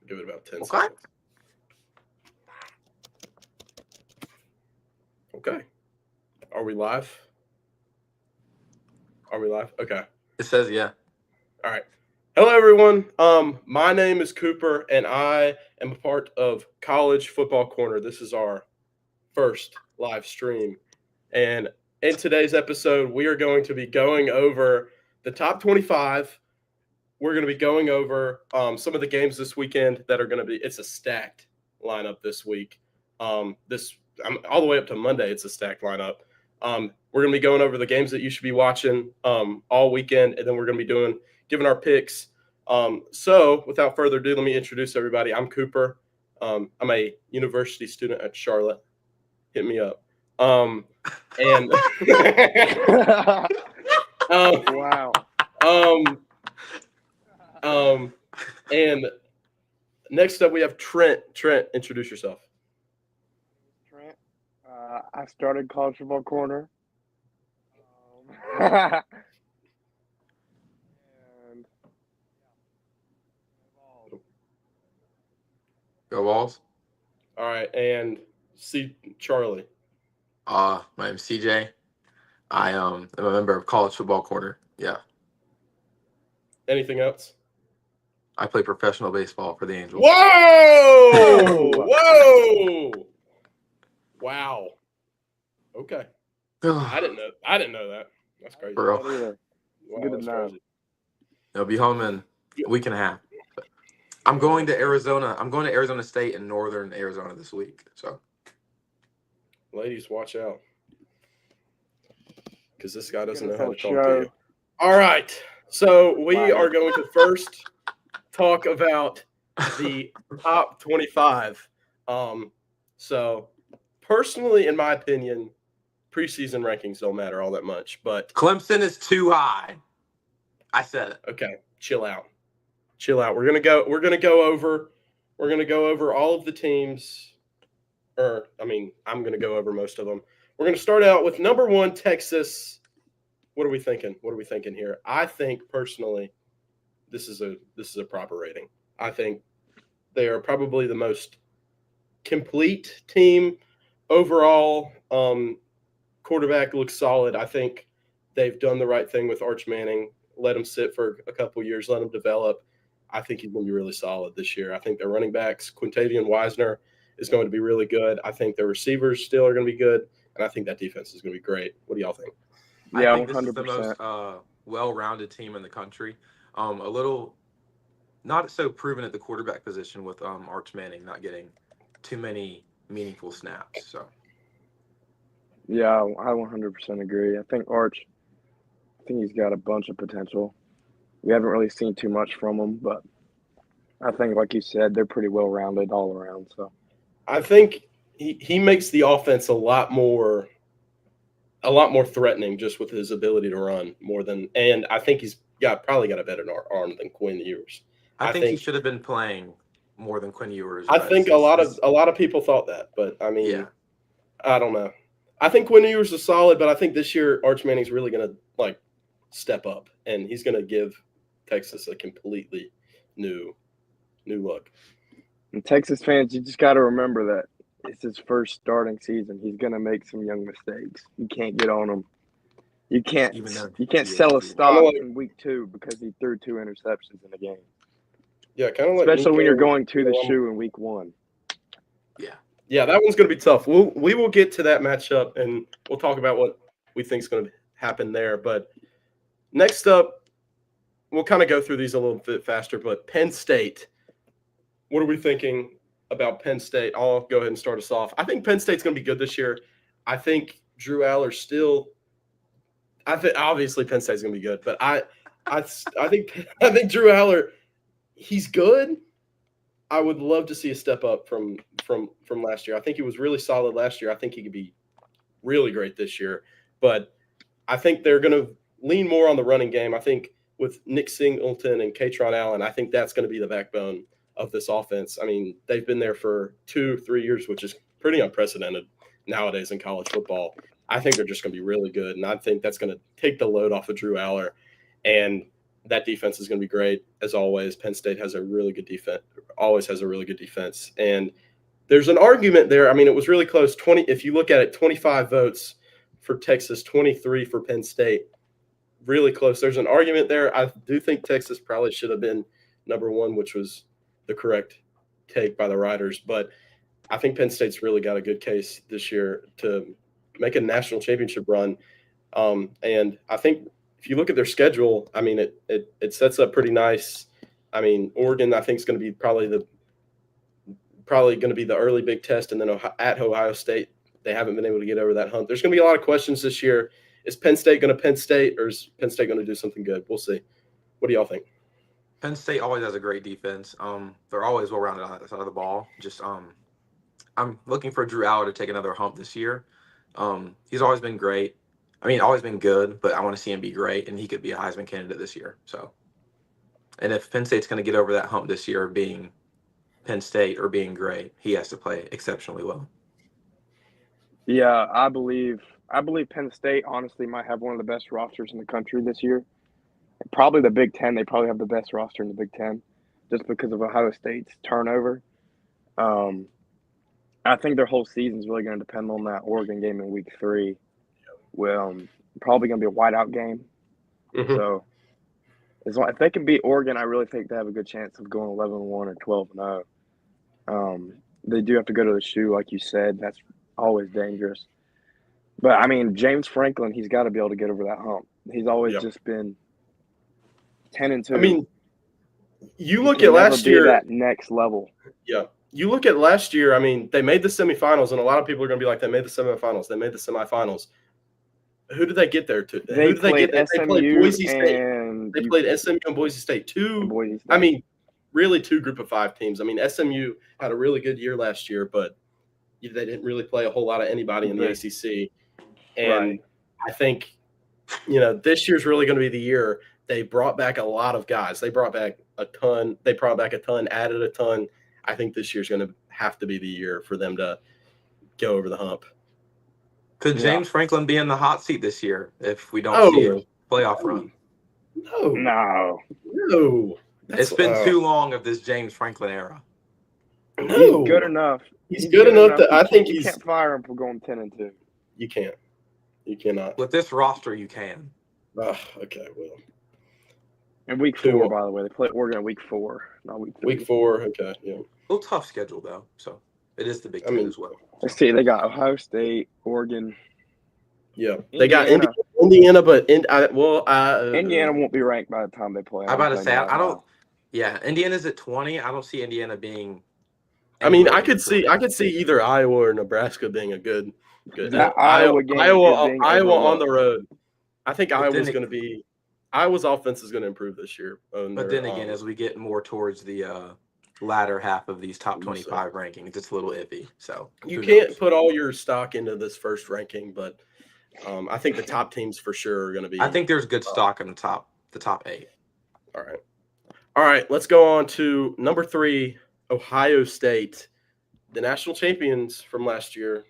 We'll give it about 10 Okay. seconds. Okay. Are we live? Okay. It says yeah. All right. Hello, everyone. My name is Cooper, and I am a part of College Football Corner. This is our first live stream. And in today's episode, we are going to be going over the top 25. We're going to be going over some of the games this weekend that are going to be – it's a stacked lineup this week. All the way up to Monday, it's a stacked lineup. We're going to be going over the games that you should be watching all weekend, and then we're going to be giving our picks. So without further ado, let me introduce everybody. I'm Cooper. I'm a university student at Charlotte. Hit me up. And Wow. And next up we have Trent. Trent, introduce yourself. Trent, I started College Football Corner. And Go Walls. All right, and Charlie. My name's CJ. I am a member of College Football Corner. Yeah. Anything else? I play professional baseball for the Angels. Whoa! Whoa! Wow. Okay. I didn't know that. That's crazy. Bro. either. Wow, Good to that's know. crazy. I'll be home in a week and a half. I'm going to Arizona. I'm going to Arizona State in northern Arizona this week. So, Ladies, watch out. Because this guy doesn't know Get how us to on talk to show. you. All right. So we Wow. are going to first talk about the top 25. So personally, in my opinion, preseason rankings don't matter all that much. But Clemson is too high. I said it. okay, chill out. We're gonna go over all of the teams. I'm gonna go over most of them. We're gonna start out with number 1, Texas. What are we thinking? Here? I think personally, this is a proper rating. I think they are probably the most complete team overall. Quarterback looks solid. I think they've done the right thing with Arch Manning. Let him sit for a couple years, let him develop. I think he's going to be really solid this year. I think their running backs, Quintavious Wisner, is going to be really good. I think their receivers still are going to be good, and I think that defense is going to be great. What do y'all think? Yeah, I think 100%. this is the most well-rounded team in the country. A little not so proven at the quarterback position with Arch Manning not getting too many meaningful snaps. So Yeah, I 100% agree. I think he's got a bunch of potential. We haven't really seen too much from him, but I think, like you said, they're pretty well-rounded all around. So I think he makes the offense a lot more threatening just with his ability to run and I think he's probably got a better arm than Quinn Ewers. I think he should have been playing more than Quinn Ewers. I think a lot of people thought that, but I mean, yeah. I don't know. I think Quinn Ewers is solid, but I think this year Arch Manning's really going to step up, and he's going to give Texas a completely new look. And Texas fans, you just got to remember that it's his first starting season. He's going to make some young mistakes. You can't get on him. You can't sell a stock in week 2 because he threw 2 interceptions in the game. Yeah, kind of especially when you're going to the shoe in week 1. Yeah, that one's going to be tough. We will get to that matchup, and we'll talk about what we think is going to happen there. But next up, we'll kind of go through these a little bit faster. But Penn State, what are we thinking about Penn State? I'll go ahead and start us off. I think Penn State's going to be good this year. I think Drew Aller obviously Penn State's going to be good, but I think Drew Aller, he's good. I would love to see a step up from last year. I think he was really solid last year. I think he could be really great this year. But I think they're going to lean more on the running game. I think with Nick Singleton and Katron Allen, I think that's going to be the backbone of this offense. I mean, they've been there for 2-3 years, which is pretty unprecedented nowadays in college football. I think they're just going to be really good, and I think that's going to take the load off of Drew Aller. And that defense is going to be great as always. Penn State has a really good defense, always has a really good defense. And there's an argument there. I mean, it was really close. If you look at it, 25 votes for Texas, 23 for Penn State. Really close. There's an argument there. I do think Texas probably should have been number one, which was the correct take by the writers. But I think Penn State's really got a good case this year to make a national championship run. And I think if you look at their schedule, I mean, it sets up pretty nice. I mean, Oregon, I think, is going to be probably going to be the early big test, and then at Ohio State, they haven't been able to get over that hump. There's going to be a lot of questions this year. Is Penn State going to Penn State, or is Penn State going to do something good? We'll see. What do y'all think? Penn State always has a great defense. They're always well-rounded on that side of the ball. Just I'm looking for Drew Aller to take another hump this year. He's always been great. I mean, always been good, but I want to see him be great, and he could be a Heisman candidate this year. So, and if Penn State's going to get over that hump this year of being Penn State or being great, he has to play exceptionally well. Yeah, I believe Penn State honestly might have one of the best rosters in the country this year. Probably the Big Ten. They probably have the best roster in the Big Ten just because of Ohio State's turnover. I think their whole season is really going to depend on that Oregon game in week 3. Well, probably going to be a whiteout game. Mm-hmm. So if they can beat Oregon, I really think they have a good chance of going 11-1 or 12-0. They do have to go to the shoe, like you said. That's always dangerous. But, I mean, James Franklin, he's got to be able to get over that hump. He's always just been 10-2. I mean, you look at last year. That next level. Yeah. You look at last year, I mean, they made the semifinals, and a lot of people are going to be like, they made the semifinals. They made the semifinals. Who did they get there to? They Who did they get there? They played Boise State. And they played SMU and Boise State. I mean, really 2 group of 5 teams. I mean, SMU had a really good year last year, but they didn't really play a whole lot of anybody in the ACC. And I think, this year's really going to be the year. They brought back a lot of guys. They brought back a ton. Added a ton. I think this year's going to have to be the year for them to go over the hump. Could James Franklin be in the hot seat this year if we don't see a playoff run? No. It's been too long of this James Franklin era. No. He's good enough. He's good enough that I think you can't fire him for going 10-2. You can't. You cannot. With this roster, you can. Okay, well. And week 4, by the way. They play Oregon in week 4, not week 3. Week 4, okay, yeah. A little tough schedule, though, so it is the Big Ten as well. Let's see. They got Ohio State, Oregon. Yeah. They got Indiana, but Indiana won't be ranked by the time they play. I'm about to say, I don't – yeah, Indiana's at 20. I don't see Indiana being – I mean, I could see either Iowa or Nebraska being a good Iowa on the road. I think Iowa's going to be – Iowa's offense is going to improve this year. But then again, as we get more towards the latter half of these top 25 rankings, it's a little iffy. So you can't put all your stock into this first ranking, but I think the top teams for sure are going to be. I think there's good stock in the top 8. All right. Let's go on to number 3, Ohio State, the national champions from last year,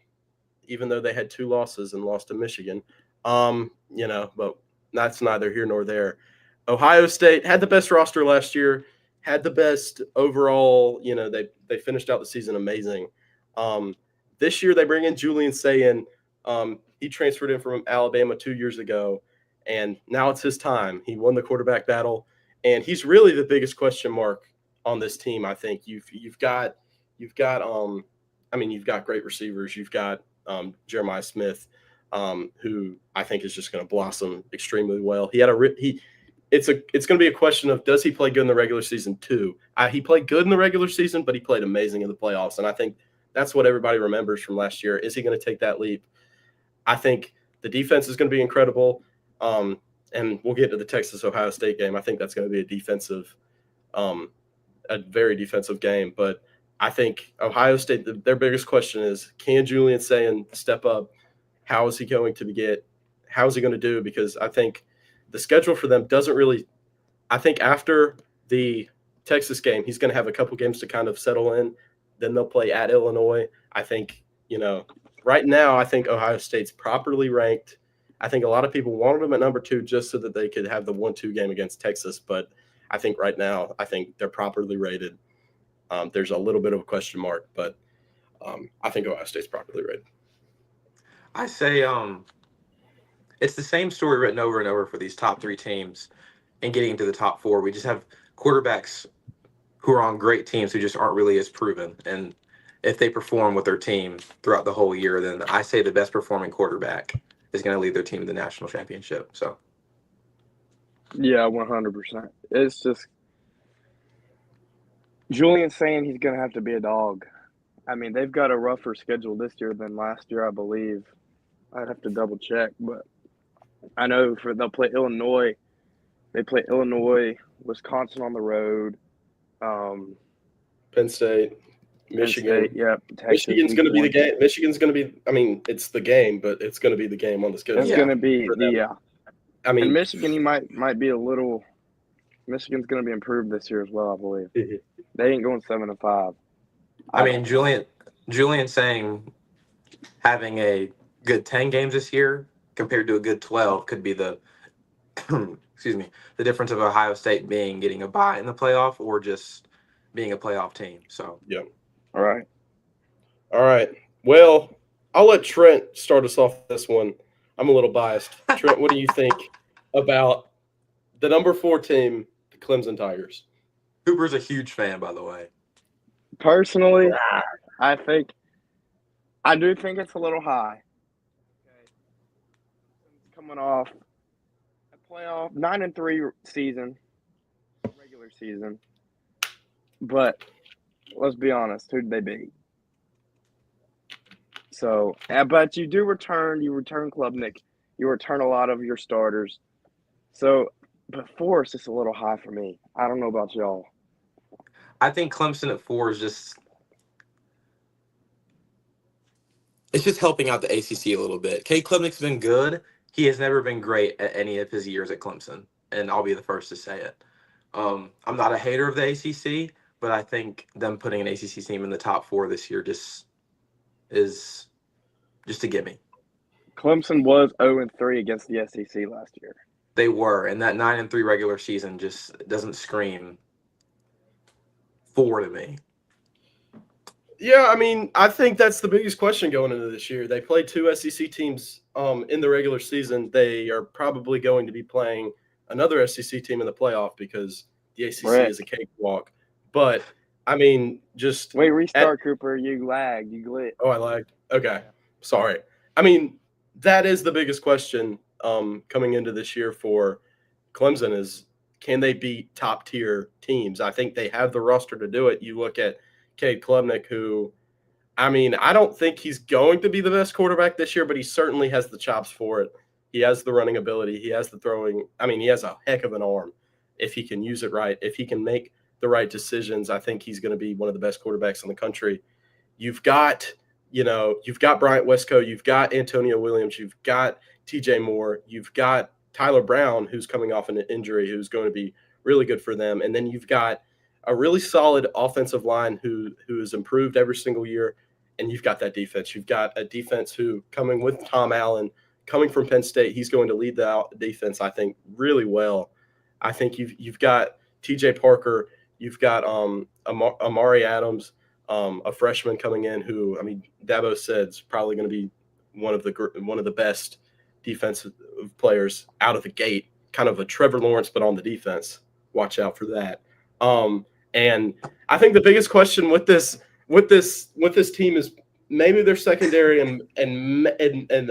even though they had 2 losses and lost to Michigan. But that's neither here nor there. Ohio State had the best roster last year, had the best overall. They finished out the season amazing. This year they bring in Julian Sayin. He transferred in from Alabama 2 years ago, and now it's his time. He won the quarterback battle, and he's really the biggest question mark on this team. I think you've got great receivers. You've got Jeremiah Smith. Who I think is just going to blossom extremely well. It's going to be a question of, does he play good in the regular season too? He played good in the regular season, but he played amazing in the playoffs, and I think that's what everybody remembers from last year. Is he going to take that leap? I think the defense is going to be incredible, and we'll get to the Texas-Ohio State game. I think that's going to be a very defensive game, but I think Ohio State, their biggest question is, can Julian Sayin step up? How is he going to do? Because I think the schedule for them doesn't really – I think after the Texas game, he's going to have a couple games to kind of settle in. Then they'll play at Illinois. I think, right now, I think Ohio State's properly ranked. I think a lot of people wanted them at number 2 just so that they could have the 1-2 game against Texas. But I think right now, I think they're properly rated. There's a little bit of a question mark, but I think Ohio State's properly rated. I say it's the same story written over and over for these top 3 teams and getting into the top 4. We just have quarterbacks who are on great teams who just aren't really as proven. And if they perform with their team throughout the whole year, then I say the best performing quarterback is going to lead their team to the national championship. So, yeah, 100%. It's just Julian's saying he's going to have to be a dog. I mean, they've got a rougher schedule this year than last year, I believe. I'd have to double check, but I know they'll play Illinois. They play Illinois, Wisconsin on the road. Penn State, Michigan. Texas. Michigan's going to be the game. Michigan's going to be. I mean, it's the game, but it's going to be the game on the schedule. It's going to be I mean, and Michigan, might be a little. Michigan's going to be improved this year as well, I believe. Mm-hmm. They ain't going 7-5. I mean, Julian saying having a good 10 games this year compared to a good 12 could be the excuse me, the difference of Ohio State getting a bye in the playoff or just being a playoff team. So yeah. All right. Well, I'll let Trent start us off this one. I'm a little biased. Trent, what do you think about the number 4 team, the Clemson Tigers? Cooper's a huge fan, by the way. Personally, I do think it's a little high. Okay. Coming off a playoff 9-3 season, regular season. But let's be honest, who did they beat? So, but you return Klubnik, you return a lot of your starters. So, but 4 is just a little high for me. I don't know about y'all. I think Clemson at 4 is just helping out the ACC a little bit. Cade Klubnik's been good. He has never been great at any of his years at Clemson, and I'll be the first to say it. I'm not a hater of the ACC, but I think them putting an ACC team in the top 4 this year just is just a gimme. Clemson was 0-3 against the SEC last year. They were, and that 9-3 regular season just doesn't scream 4 to me. Yeah, I mean, I think that's the biggest question going into this year. They played 2 SEC teams in the regular season. They are probably going to be playing another SEC team in the playoff because the ACC is a cakewalk. But, I mean, just – Wait, restart, Cooper. You lagged. You glitched. Oh, I lagged. Okay. Sorry. I mean, that is the biggest question coming into this year for Clemson is can they beat top-tier teams? I think they have the roster to do it. You look at Cade Klubnik, who, I mean, I don't think he's going to be the best quarterback this year, but he certainly has the chops for it. He has the running ability. He has the throwing. I mean, he has a heck of an arm if he can use it right. If he can make the right decisions, I think he's going to be one of the best quarterbacks in the country. You've got Bryant Westco, you've got Antonio Williams, you've got TJ Moore, you've got Tyler Brown, who's coming off an injury, who's going to be really good for them. And then you've got a really solid offensive line who has improved every single year. And you've got that defense. You've got a defense who, coming with Tom Allen, coming from Penn State, he's going to lead the defense, I think, really well. I think you've got TJ Parker, you've got Amari Adams, a freshman coming in who, I mean, Dabo said is probably going to be one of the best defensive players out of the gate, kind of a Trevor Lawrence, but on the defense. Watch out for that. And I think the biggest question with this team is maybe their secondary and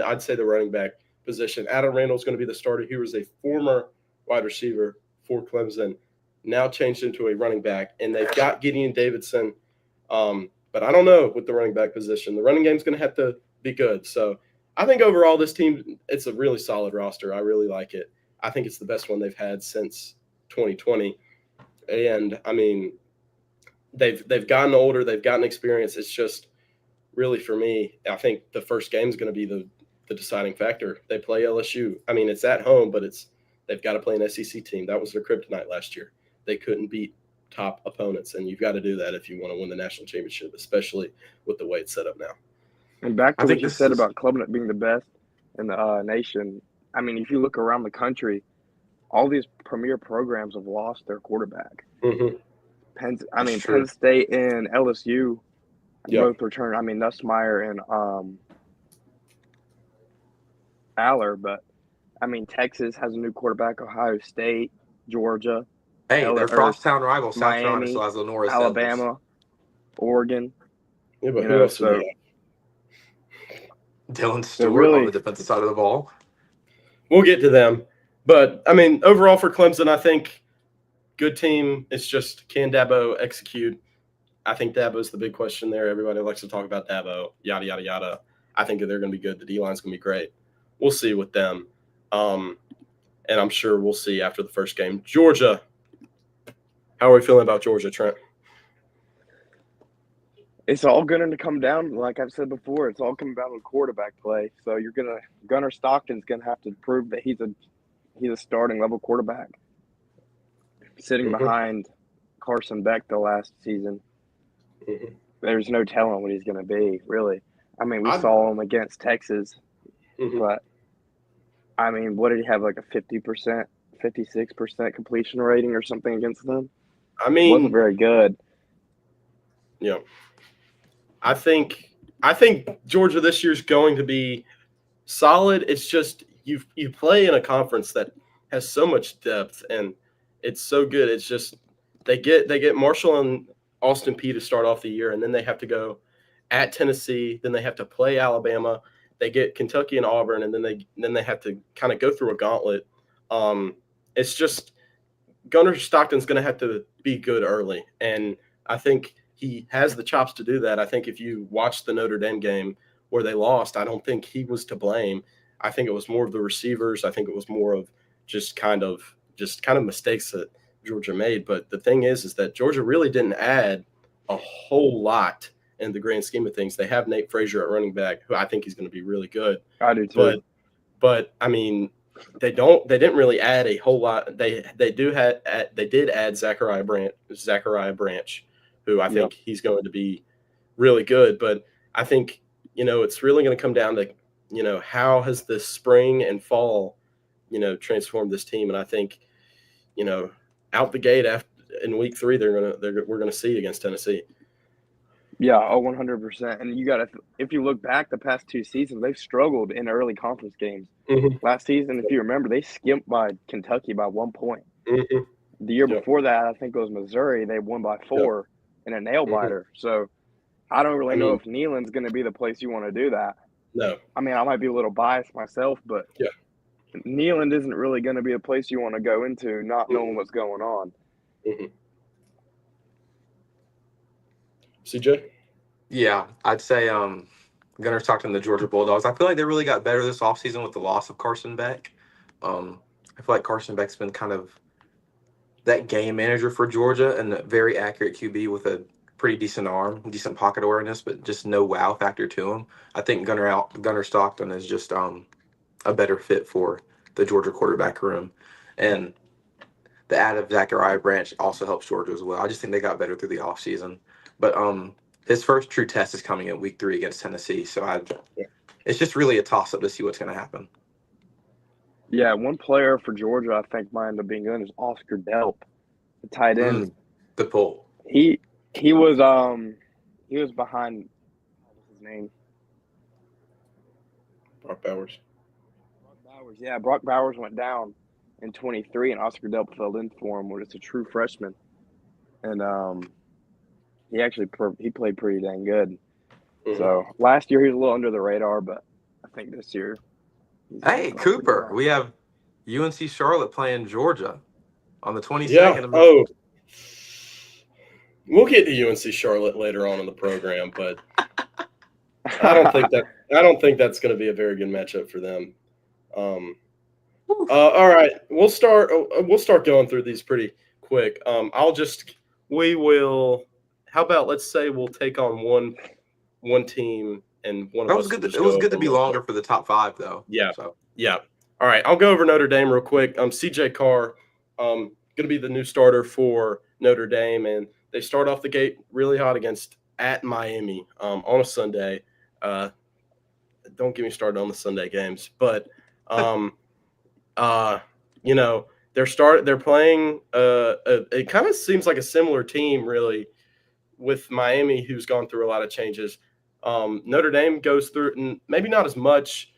I'd say the running back position. Adam Randall is going to be the starter. He was a former wide receiver for Clemson, now changed into a running back, and they've got Gideon Davidson. But I don't know with the running back position. The running game's going to have to be good. So I think overall this team, it's a really solid roster. I really like it. I think it's the best one they've had since 2020. And, I mean, they've gotten older. They've gotten experience. It's just really, for me, I think the first game is going to be the deciding factor. They play LSU. I mean, it's at home, but they've got to play an SEC team. That was their kryptonite last year. They couldn't beat top opponents, and you've got to do that if you want to win the national championship, especially with the way it's set up now. And back to what you said about Klubnik being the best in the nation, I mean, if you look around the country, all these premier programs have lost their quarterback. Mm-hmm. Penn State and LSU both returned. I mean, Nussmeier and Aller, but I mean, Texas has a new quarterback. Ohio State, Georgia. Hey, their crosstown rival, South Carolina, Miami, still has Lenora Alabama, Oregon. Yeah, but who else? So, Dylan Stewart on the defensive side of the ball. We'll get to them. But, I mean, overall for Clemson, I think good team. It's just, can Dabo execute? I think Dabo's the big question there. Everybody likes to talk about Dabo, yada, yada, yada. I think they're going to be good. The D-line's going to be great. We'll see with them. And I'm sure we'll see after the first game. Georgia. How are we feeling about Georgia, Trent? It's all going to come down, like I've said before, it's all coming down to quarterback play. So Gunnar Stockton's going to have to prove that he's a starting level quarterback. Sitting behind Carson Beck the last season, there's no telling what he's going to be, really. I mean, we saw him against Texas, but I mean, what did he have, like a 50%, 56% completion rating or something against them? I mean, it wasn't very good. Yeah. I think Georgia this year is going to be solid. It's just you play in a conference that has so much depth and it's so good. It's just they get Marshall and Austin Peay to start off the year, and then they have to go at Tennessee. Then they have to play Alabama. They get Kentucky and Auburn, and then they have to kind of go through a gauntlet. It's just Gunnar Stockton's going to have to be good early, and I think he has the chops to do that. I think if you watch the Notre Dame game where they lost, I don't think he was to blame. I think it was more of the receivers. I think it was more of just kind of mistakes that Georgia made. But the thing is that Georgia really didn't add a whole lot in the grand scheme of things. They have Nate Frazier at running back, who I think he's going to be really good. I do too. But I mean, they didn't really add a whole lot. They did add Zachariah Branch, who I think he's going to be really good. But I think, it's really going to come down to, how has this spring and fall, transformed this team. And I think, out the gate in week 3, we're going to see against Tennessee. Yeah, 100%. And if you look back the past 2 seasons, they've struggled in early conference games. Last season, if you remember, they skimped by Kentucky by 1 point. The year before that, I think it was Missouri. They won by 4 in a nail biter. So I don't really know if Neyland's going to be the place you want to do that. No. I mean, I might be a little biased myself, but Neyland isn't really going to be a place you want to go into not knowing what's going on. CJ? Yeah, I'd say Gunnar Stockton and the Georgia Bulldogs. I feel like they really got better this offseason with the loss of Carson Beck. I feel like Carson Beck's been kind of that game manager for Georgia and a very accurate QB with a pretty decent arm, decent pocket awareness, but just no wow factor to him. I think Gunnar Stockton is just a better fit for the Georgia quarterback room. And the add of Zachariah Branch also helps Georgia as well. I just think they got better through the offseason. But his first true test is coming in week 3 against Tennessee. So it's just really a toss-up to see what's going to happen. Yeah, one player for Georgia I think might end up being good is Oscar Delp, the tight end. Good pull. He was behind, what was his name? Brock Bowers. Yeah, Brock Bowers went down in 23, and Oscar Delp filled in for him. It's a true freshman, and he played pretty dang good. So last year he was a little under the radar, but I think this year. Hey, Cooper, we have UNC Charlotte playing Georgia on the 22nd. Yeah. We'll get to UNC Charlotte later on in the program, but I don't think that's going to be a very good matchup for them. All right, we'll start going through these pretty quick. How about let's say we'll take on one team and one of us. It was good to be longer for the top 5 though. Yeah. So. Yeah. All right, I'll go over Notre Dame real quick. CJ Carr, going to be the new starter for Notre Dame, and they start off the gate really hot at Miami on a Sunday. Don't get me started on the Sunday games, but You know, they're playing. It kind of seems like a similar team, really, with Miami, who's gone through a lot of changes. Notre Dame goes through, maybe not as much.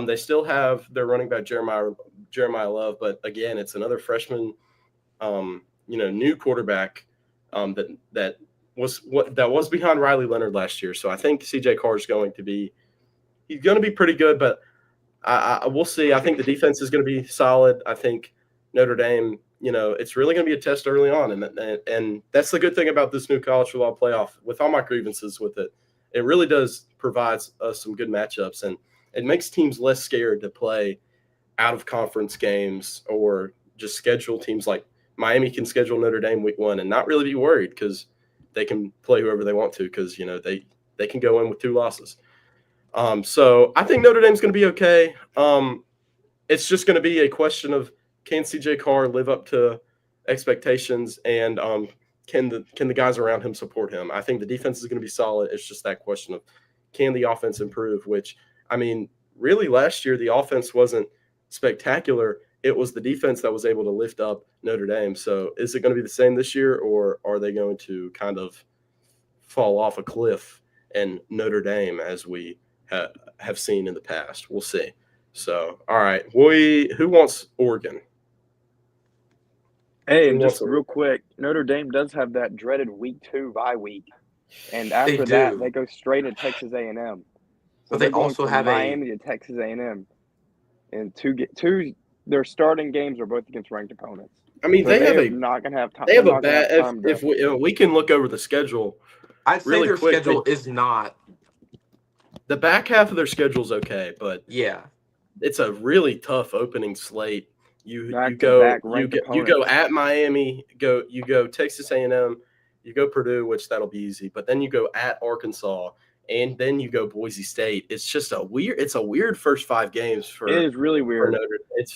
They still have their running back Jeremiah Love, but again, it's another freshman, new quarterback that was behind Riley Leonard last year. So I think CJ Carr is going to be pretty good, but we'll see. I think the defense is going to be solid. I think Notre Dame, it's really going to be a test early on, and that's the good thing about this new college football playoff. With all my grievances with it, it really does provide us some good matchups, and it makes teams less scared to play out of conference games or just schedule teams like Miami can schedule Notre Dame week 1 and not really be worried because they can play whoever they want to because they can go in with 2 losses. So I think Notre Dame's going to be okay. It's just going to be a question of can CJ Carr live up to expectations, and can the guys around him support him? I think the defense is going to be solid. It's just that question of can the offense improve, which, I mean, really last year the offense wasn't spectacular. It was the defense that was able to lift up Notre Dame. So is it going to be the same this year, or are they going to kind of fall off a cliff and Notre Dame as we have seen in the past? We'll see. So, all right. Who wants Oregon? Hey, and just real quick, Notre Dame does have that dreaded week 2 bye week, and after that they go straight to Texas A&M. So but they also have Miami to Texas A&M, and two their starting games are both against ranked opponents. I mean, so they're not going to have time. They have a bad. If we can look over the schedule, I'd say really their quick, schedule is not. The back half of their schedule is okay, but yeah, it's a really tough opening slate. You go at Miami, you go Texas A&M, you go Purdue, which that'll be easy, but then you go at Arkansas, and then you go Boise State. It's just a weird first 5 games for. It is really weird.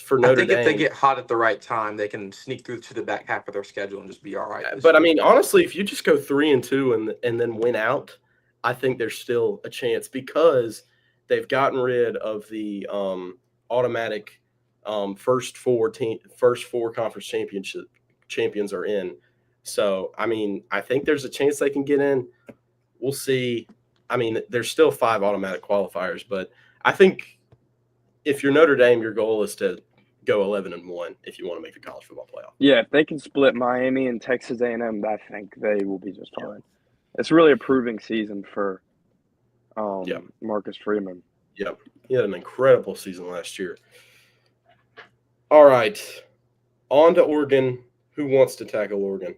For Notre Dame. I think if they get hot at the right time, they can sneak through to the back half of their schedule and just be all right. But I mean, honestly, if you just go 3-2 and then win out, I think there's still a chance because they've gotten rid of the automatic first four conference champions are in. So, I mean, I think there's a chance they can get in. We'll see. I mean, there's still 5 automatic qualifiers, but I think if you're Notre Dame, your goal is to go 11-1 if you want to make the college football playoff. Yeah, if they can split Miami and Texas A&M, I think they will be just fine. Yeah. It's really a proving season for Marcus Freeman. Yep. He had an incredible season last year. All right. On to Oregon. Who wants to tackle Oregon?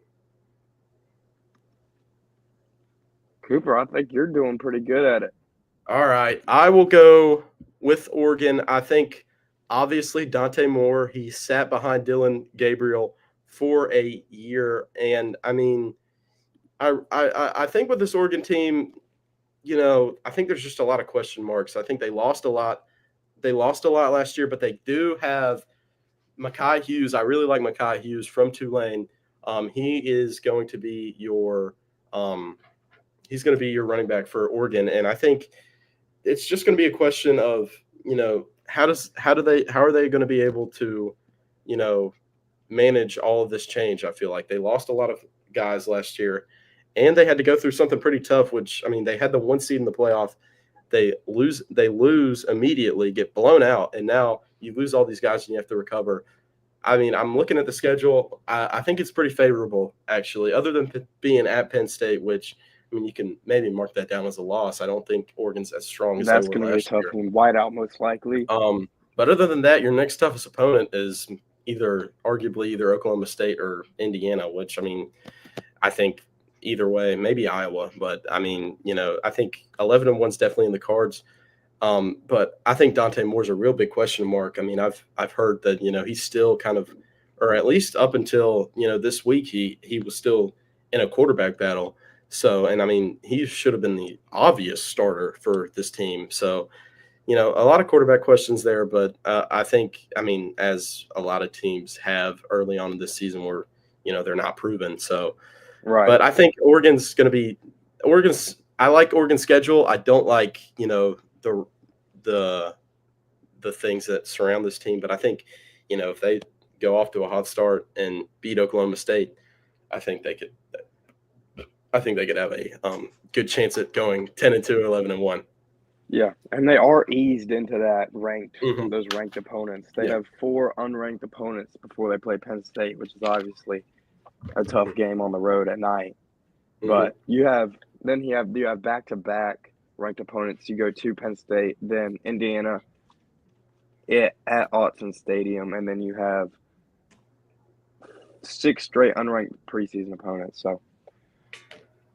Cooper, I think you're doing pretty good at it. All right. I will go with Oregon. I think, obviously, Dante Moore, he sat behind Dylan Gabriel for a year. And, I mean, I think with this Oregon team, I think there's just a lot of question marks. I think they lost a lot. They lost a lot last year, but they do have Mekhi Hughes. I really like Mekhi Hughes from Tulane. He is going to be your running back for Oregon, and I think it's just going to be a question of how are they going to be able to manage all of this change. I feel like they lost a lot of guys last year, and they had to go through something pretty tough. Which, I mean, they had the 1 seed in the playoff. They lose immediately, get blown out, and now you lose all these guys and you have to recover. I mean, I'm looking at the schedule. I think it's pretty favorable, actually, other than being at Penn State, which, I mean, you can maybe mark that down as a loss. I don't think Oregon's as strong as they were last year. That's going to be a tough one. Whiteout, most likely. But other than that, your next toughest opponent is arguably either Oklahoma State or Indiana, which, I mean, I think either way, maybe Iowa. But, I mean, I think 11-1 is definitely in the cards. But I think Dante Moore's a real big question mark. I mean, I've heard that, he's still kind of, or at least up until, this week, he was still in a quarterback battle. So, and I mean, he should have been the obvious starter for this team. So, a lot of quarterback questions there, but I think, I mean, as a lot of teams have early on in this season where, they're not proven. So, right. But I think I like Oregon's schedule. I don't like, the things that surround this team, but I think if they go off to a hot start and beat Oklahoma State, I think they could. I think they could have a good chance at going 10-2, 11-1. Yeah, and they are eased into that Mhm. those ranked opponents. They Yeah. have 4 unranked opponents before they play Penn State, which is obviously a tough game on the road at night. But you have back-to-back ranked opponents. You go to Penn State, then Indiana at Autzen Stadium, and then you have 6 straight unranked preseason opponents. So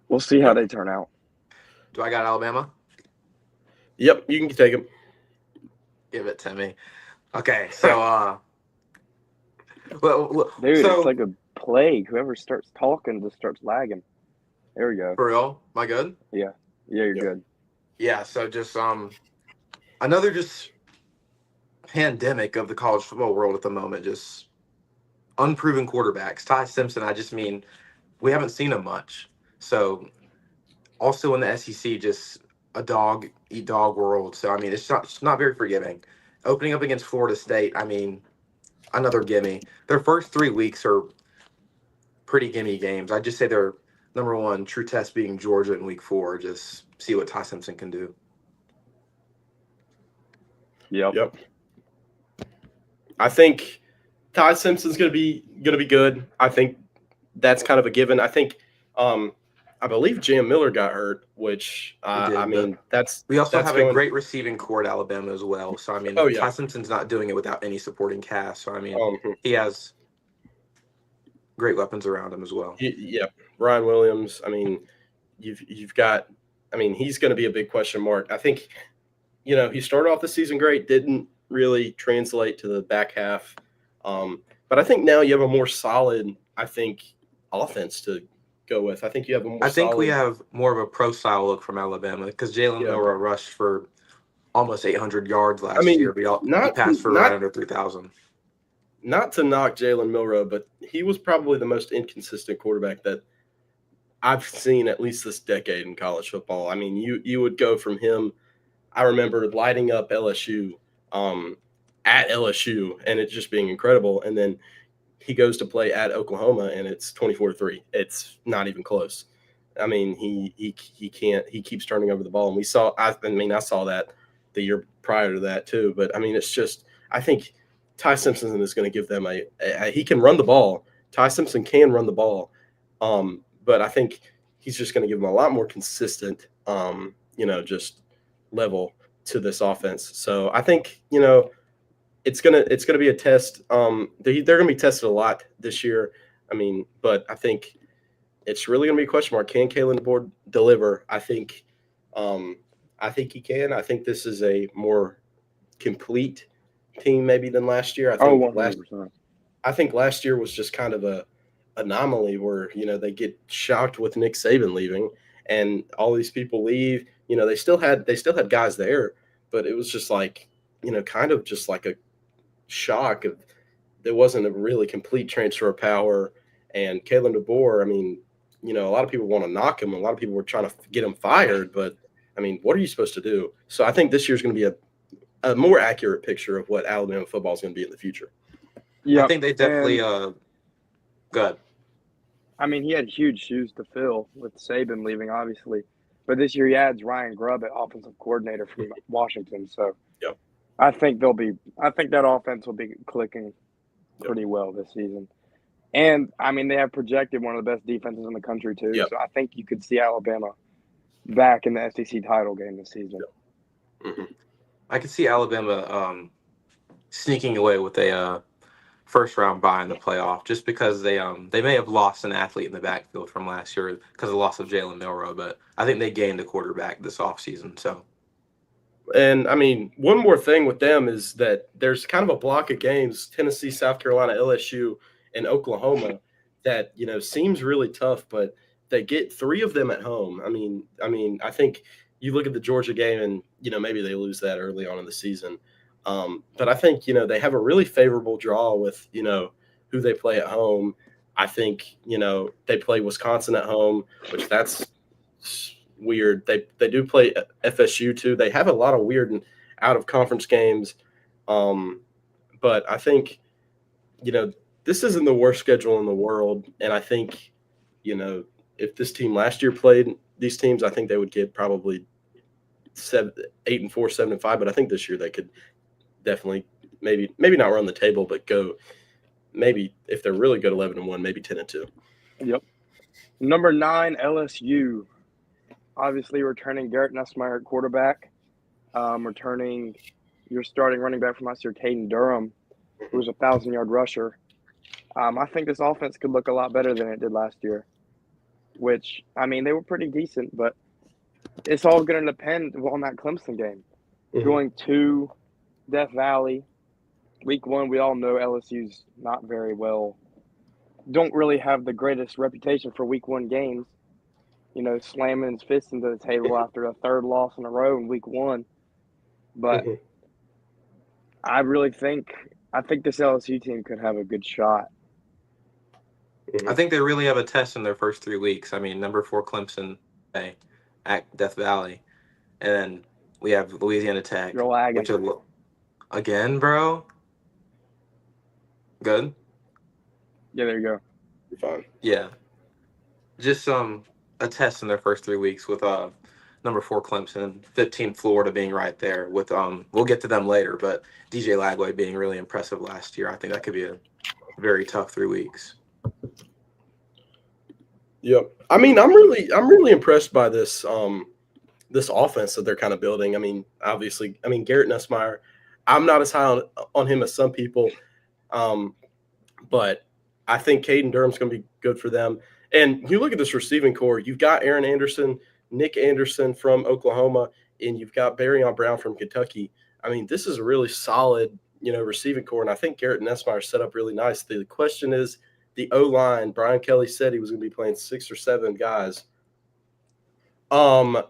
we'll see how they turn out. Do I got Alabama? Yep, you can take them. Give it to me. Okay, so well, dude, so, it's like a plague. Whoever starts talking just starts lagging. There we go. For real? Am I good? Yeah, you're good. Yeah, so just another just pandemic of the college football world at the moment, just unproven quarterbacks. Ty Simpson, I just mean we haven't seen him much. So also in the SEC, just a dog eat dog world. So I mean it's not very forgiving. Opening up against Florida State, I mean, another gimme. Their first 3 weeks are pretty gimme games. I'd just say their number one true test being Georgia in week 4. Just see what Ty Simpson can do. Yep. I think Ty Simpson's gonna be good. I think that's kind of a given. I think I believe Jam Miller got hurt, which I mean we also that's have a great receiving core at Alabama as well. So I mean, Ty Simpson's not doing it without any supporting cast. So I mean, he has great weapons around him as well. Yeah, Ryan Williams. I mean, you've got. I mean, he's going to be a big question mark. I think, he started off the season great, didn't really translate to the back half. But I think now you have a more solid, offense to go with. I think you have a more. We have more of a pro style look from Alabama because Jalen Milroe rushed for almost 800 yards last year. He passed for right under 3,000. Not to knock Jalen Milroe, but he was probably the most inconsistent quarterback that I've seen at least this decade in college football. I mean, you would go from him. I remember lighting up LSU at LSU and it just being incredible. And then he goes to play at Oklahoma and it's 24-3. It's not even close. I mean, he can't. He keeps turning over the ball, and we saw. I saw that the year prior to that too. But I mean, it's just. I think Ty Simpson is going to give them he can run the ball. Ty Simpson can run the ball, but I think he's just going to give them a lot more consistent, just level to this offense. So I think it's gonna be a test. They're going to be tested a lot this year. I mean, but I think it's really going to be a question mark. Can Kalen DeBoer deliver? I think he can. I think this is a more complete team maybe than last year. I think last year was just kind of a anomaly where they get shocked with Nick Saban leaving and all these people leave. They still had guys there, but it was just like kind of just like a shock of there wasn't a really complete transfer of power. And Kalen DeBoer, I mean, a lot of people want to knock him. A lot of people were trying to get him fired, but I mean, what are you supposed to do? So I think this year's going to be a more accurate picture of what Alabama football is going to be in the future. Yeah, I think they definitely good. I mean, he had huge shoes to fill with Saban leaving, obviously, but this year he adds Ryan Grubb at offensive coordinator from Washington. So, I think that offense will be clicking pretty well this season. And I mean, they have projected one of the best defenses in the country too. So I think you could see Alabama back in the SEC title game this season. I could see Alabama sneaking away with a first round bye in the playoff, just because they may have lost an athlete in the backfield from last year because of the loss of Jalen Milroe, but I think they gained a quarterback this offseason. So. And I mean, one more thing with them is that there's kind of a block of games: Tennessee, South Carolina, LSU, and Oklahoma that seems really tough, but they get 3 of them at home. I mean, I think you look at the Georgia game, and maybe they lose that early on in the season, but I think they have a really favorable draw with who they play at home. I think they play Wisconsin at home, which that's weird. They do play FSU too. They have a lot of weird and out of conference games, but I think this isn't the worst schedule in the world, and I think, if this team last year played these teams, I think they would get probably 8-4, 7-5. But I think this year they could definitely maybe not run the table, but go maybe if they're really good 11-1, maybe 10-2. Yep. Number 9, LSU. Obviously, returning Garrett Nussmeier at quarterback. Returning your starting running back from last year, Caden Durham, who was a 1,000-yard rusher. I think this offense could look a lot better than it did last year, which, I mean, they were pretty decent, but it's all going to depend on that Clemson game. Mm-hmm. Going to Death Valley, week 1, we all know LSU's not very well. Don't really have the greatest reputation for week 1 games, slamming his fist into the table after a third loss in a row in week 1. But I think this LSU team could have a good shot. I think they really have a test in their first 3 weeks. I mean, number 4 Clemson at Death Valley, and then we have Louisiana Tech. You're lagging. Which are, again, bro. Good. Yeah, there you go. You're fine. Yeah, just a test in their first 3 weeks with number 4 Clemson, 15 Florida being right there. With we'll get to them later, but DJ Lagway being really impressive last year. I think that could be a very tough 3 weeks. Yep. I mean, I'm really impressed by this this offense that they're kind of building. I mean, obviously, Garrett Nussmeier, I'm not as high on him as some people, but I think Caden Durham's going to be good for them. And you look at this receiving core, you've got Aaron Anderson, Nick Anderson from Oklahoma, and you've got Barryon Brown from Kentucky. I mean, this is a really solid, receiving core, and I think Garrett Nussmeier set up really nice. The question is the O-line. Brian Kelly said he was going to be playing 6 or 7 guys. And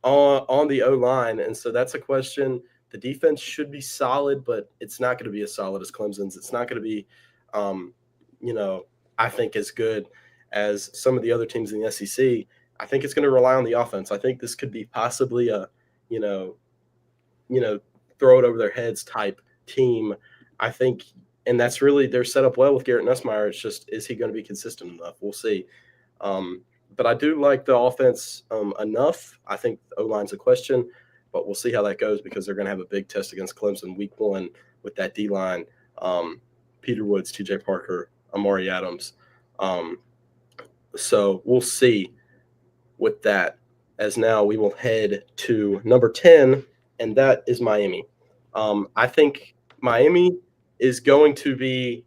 on the O-line, and so that's a question. The defense should be solid, but it's not going to be as solid as Clemson's. It's not going to be, I think as good as some of the other teams in the SEC. I think it's going to rely on the offense. I think this could be possibly a, throw it over their heads type team. I think, and that's really, they're set up well with Garrett Nussmeier. It's just, is he going to be consistent enough? We'll see. But I do like the offense enough. I think the O-line's a question, but we'll see how that goes because they're going to have a big test against Clemson week 1 with that D-line. Peter Woods, TJ Parker, Amari Adams. So we'll see with that, as now we will head to number 10, and that is Miami. I think Miami is going to be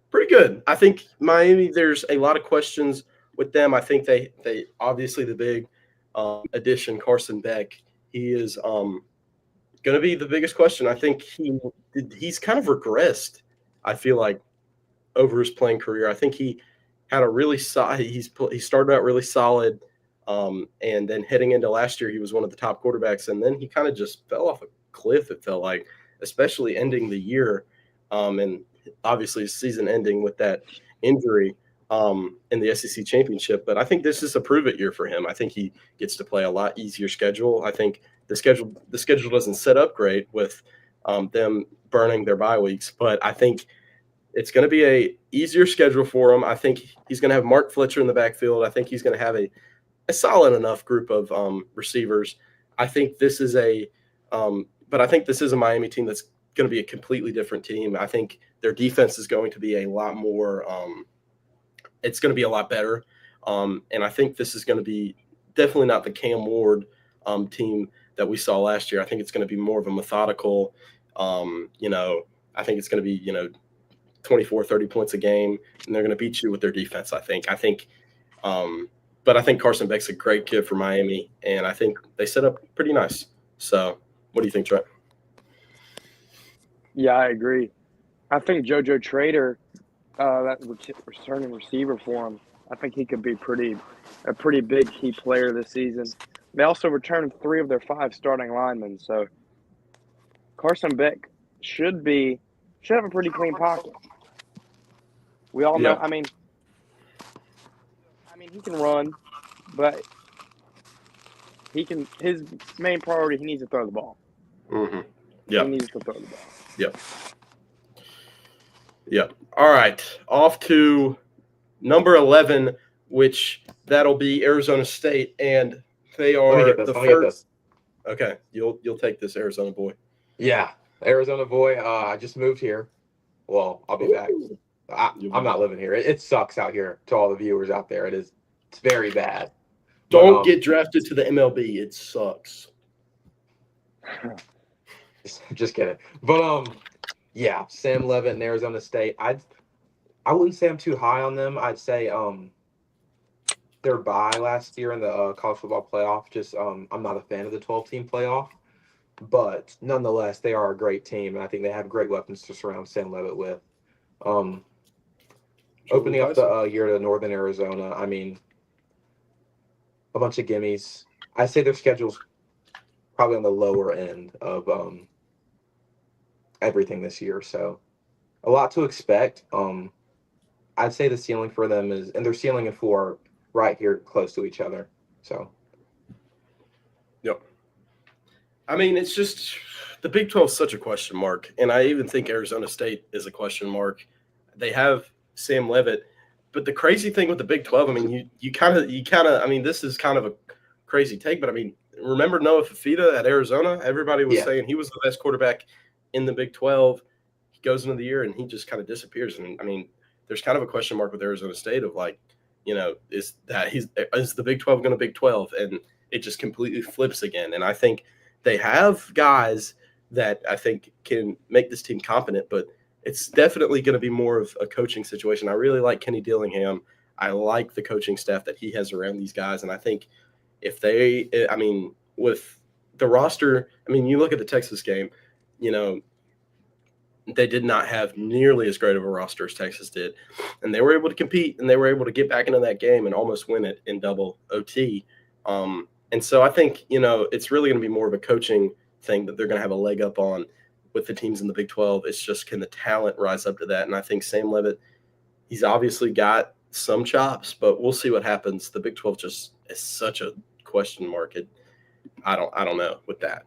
pretty good. I think Miami, there's a lot of questions with them. I think they obviously the big addition, Carson Beck, he is going to be the biggest question. I think he's kind of regressed, I feel like, over his playing career. I think he had a really solid – he started out really solid, and then heading into last year, he was one of the top quarterbacks, and then he kind of just fell off a cliff, it felt like, especially ending the year, and obviously his season ending with that injury in the SEC championship. But I think this is a prove-it year for him. I think he gets to play a lot easier schedule. I think the schedule doesn't set up great with them burning their bye weeks, but I think it's going to be a easier schedule for him. I think he's going to have Mark Fletcher in the backfield. I think he's going to have a solid enough group of receivers. I think this is but I think this is a Miami team that's going to be a completely different team. I think their defense is going to be a lot more it's going to be a lot better. And I think this is going to be definitely not the Cam Ward team that we saw last year. I think it's going to be more of a methodical, I think it's going to be, 24, 30 points a game, and they're going to beat you with their defense, I think. But I think Carson Beck's a great kid for Miami, and I think they set up pretty nice. So what do you think, Trent? Yeah, I agree. I think JoJo Trader, that returning receiver for him, I think he could be a pretty big key player this season. They also returned 3 of their 5 starting linemen, so Carson Beck should have a pretty clean pocket. We all know. I mean, he can run, but his main priority, he needs to throw the ball. Mm-hmm. Yeah, he needs to throw the ball. Yep. Yep. All right. Off to number 11, which that'll be Arizona State, and they are Let me get this. the Let me get first. this. Okay, you'll take this, Arizona boy. Yeah, Arizona boy. I just moved here. Well, I'll be back. I'm not living here. It sucks out here. To all the viewers out there, it's very bad. Don't get drafted to the MLB. It sucks. Just kidding. But yeah, Sam Levitt and Arizona State. I wouldn't say I'm too high on them. I'd say their bye last year in the college football playoff. Just I'm not a fan of the 12-team playoff, but nonetheless, they are a great team, and I think they have great weapons to surround Sam Levitt with. Opening up the year to Northern Arizona, I mean, a bunch of gimmies. I say their schedule's probably on the lower end of everything this year, so a lot to expect. I'd say the ceiling for them is, and their ceiling and floor right here close to each other. So, yep. I mean, it's just the Big 12 is such a question mark, and I even think Arizona State is a question mark. They have Sam Levitt, but the crazy thing with the Big 12, I mean, you kind of, I mean, this is kind of a crazy take, but I mean, remember Noah Fafita at Arizona? Everybody was saying he was the best quarterback in the Big 12. He goes into the year and he just kind of disappears. And I mean, there's kind of a question mark with Arizona State of like, is the Big 12 going to Big 12? And it just completely flips again. And I think they have guys that I think can make this team competent, but it's definitely going to be more of a coaching situation. I really like Kenny Dillingham. I like the coaching staff that he has around these guys. And I think if they, I mean, with the roster, I mean, you look at the Texas game, they did not have nearly as great of a roster as Texas did. And they were able to compete, and they were able to get back into that game and almost win it in double OT. And so I think, it's really going to be more of a coaching thing that they're going to have a leg up on with the teams in the Big 12. It's just, can the talent rise up to that? And I think Sam Levitt, he's obviously got some chops, but we'll see what happens. The Big 12 just is such a question mark. I don't know with that.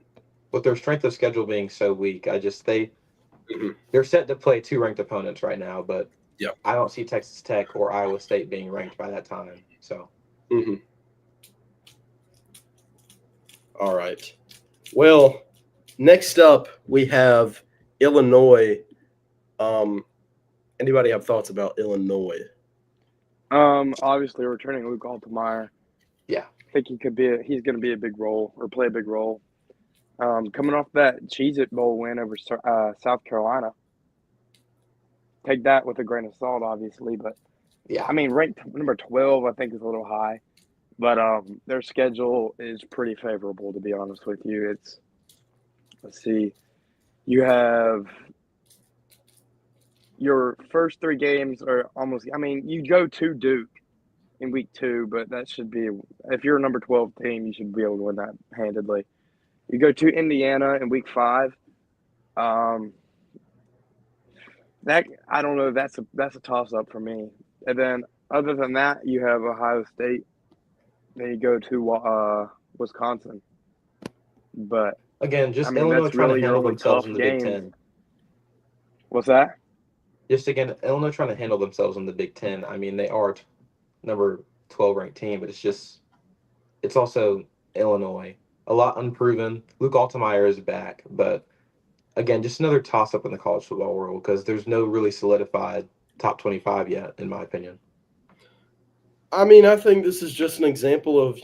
With their strength of schedule being so weak, they're set to play 2 ranked opponents right now, but I don't see Texas Tech or Iowa State being ranked by that time. So, All right. Well, next up we have Illinois. Anybody have thoughts about Illinois? Obviously returning Luke Altmaier. Yeah, I think he's going to be a big role or play a big role. Coming off that Cheez-It Bowl win over South Carolina. Take that with a grain of salt, obviously, but I mean, ranked number 12, I think is a little high, but their schedule is pretty favorable, to be honest with you. Let's see, you have your first 3 games are almost. I mean, you go to Duke in week 2, but that should be, if you're a number 12 team, you should be able to win that handedly. You go to Indiana in week 5. That I don't know. That's a toss up for me. And then other than that, you have Ohio State. Then you go to Wisconsin. But again, just Illinois that's trying really to handle your only themselves tough in the Big game. Ten. What's that? Just again, Illinois trying to handle themselves in the Big Ten. I mean, they are number 12 ranked team, but it's also Illinois. A lot unproven. Luke Altmaier is back, but again, just another toss-up in the college football world because there's no really solidified top 25 yet, in my opinion. I mean, I think this is just an example of,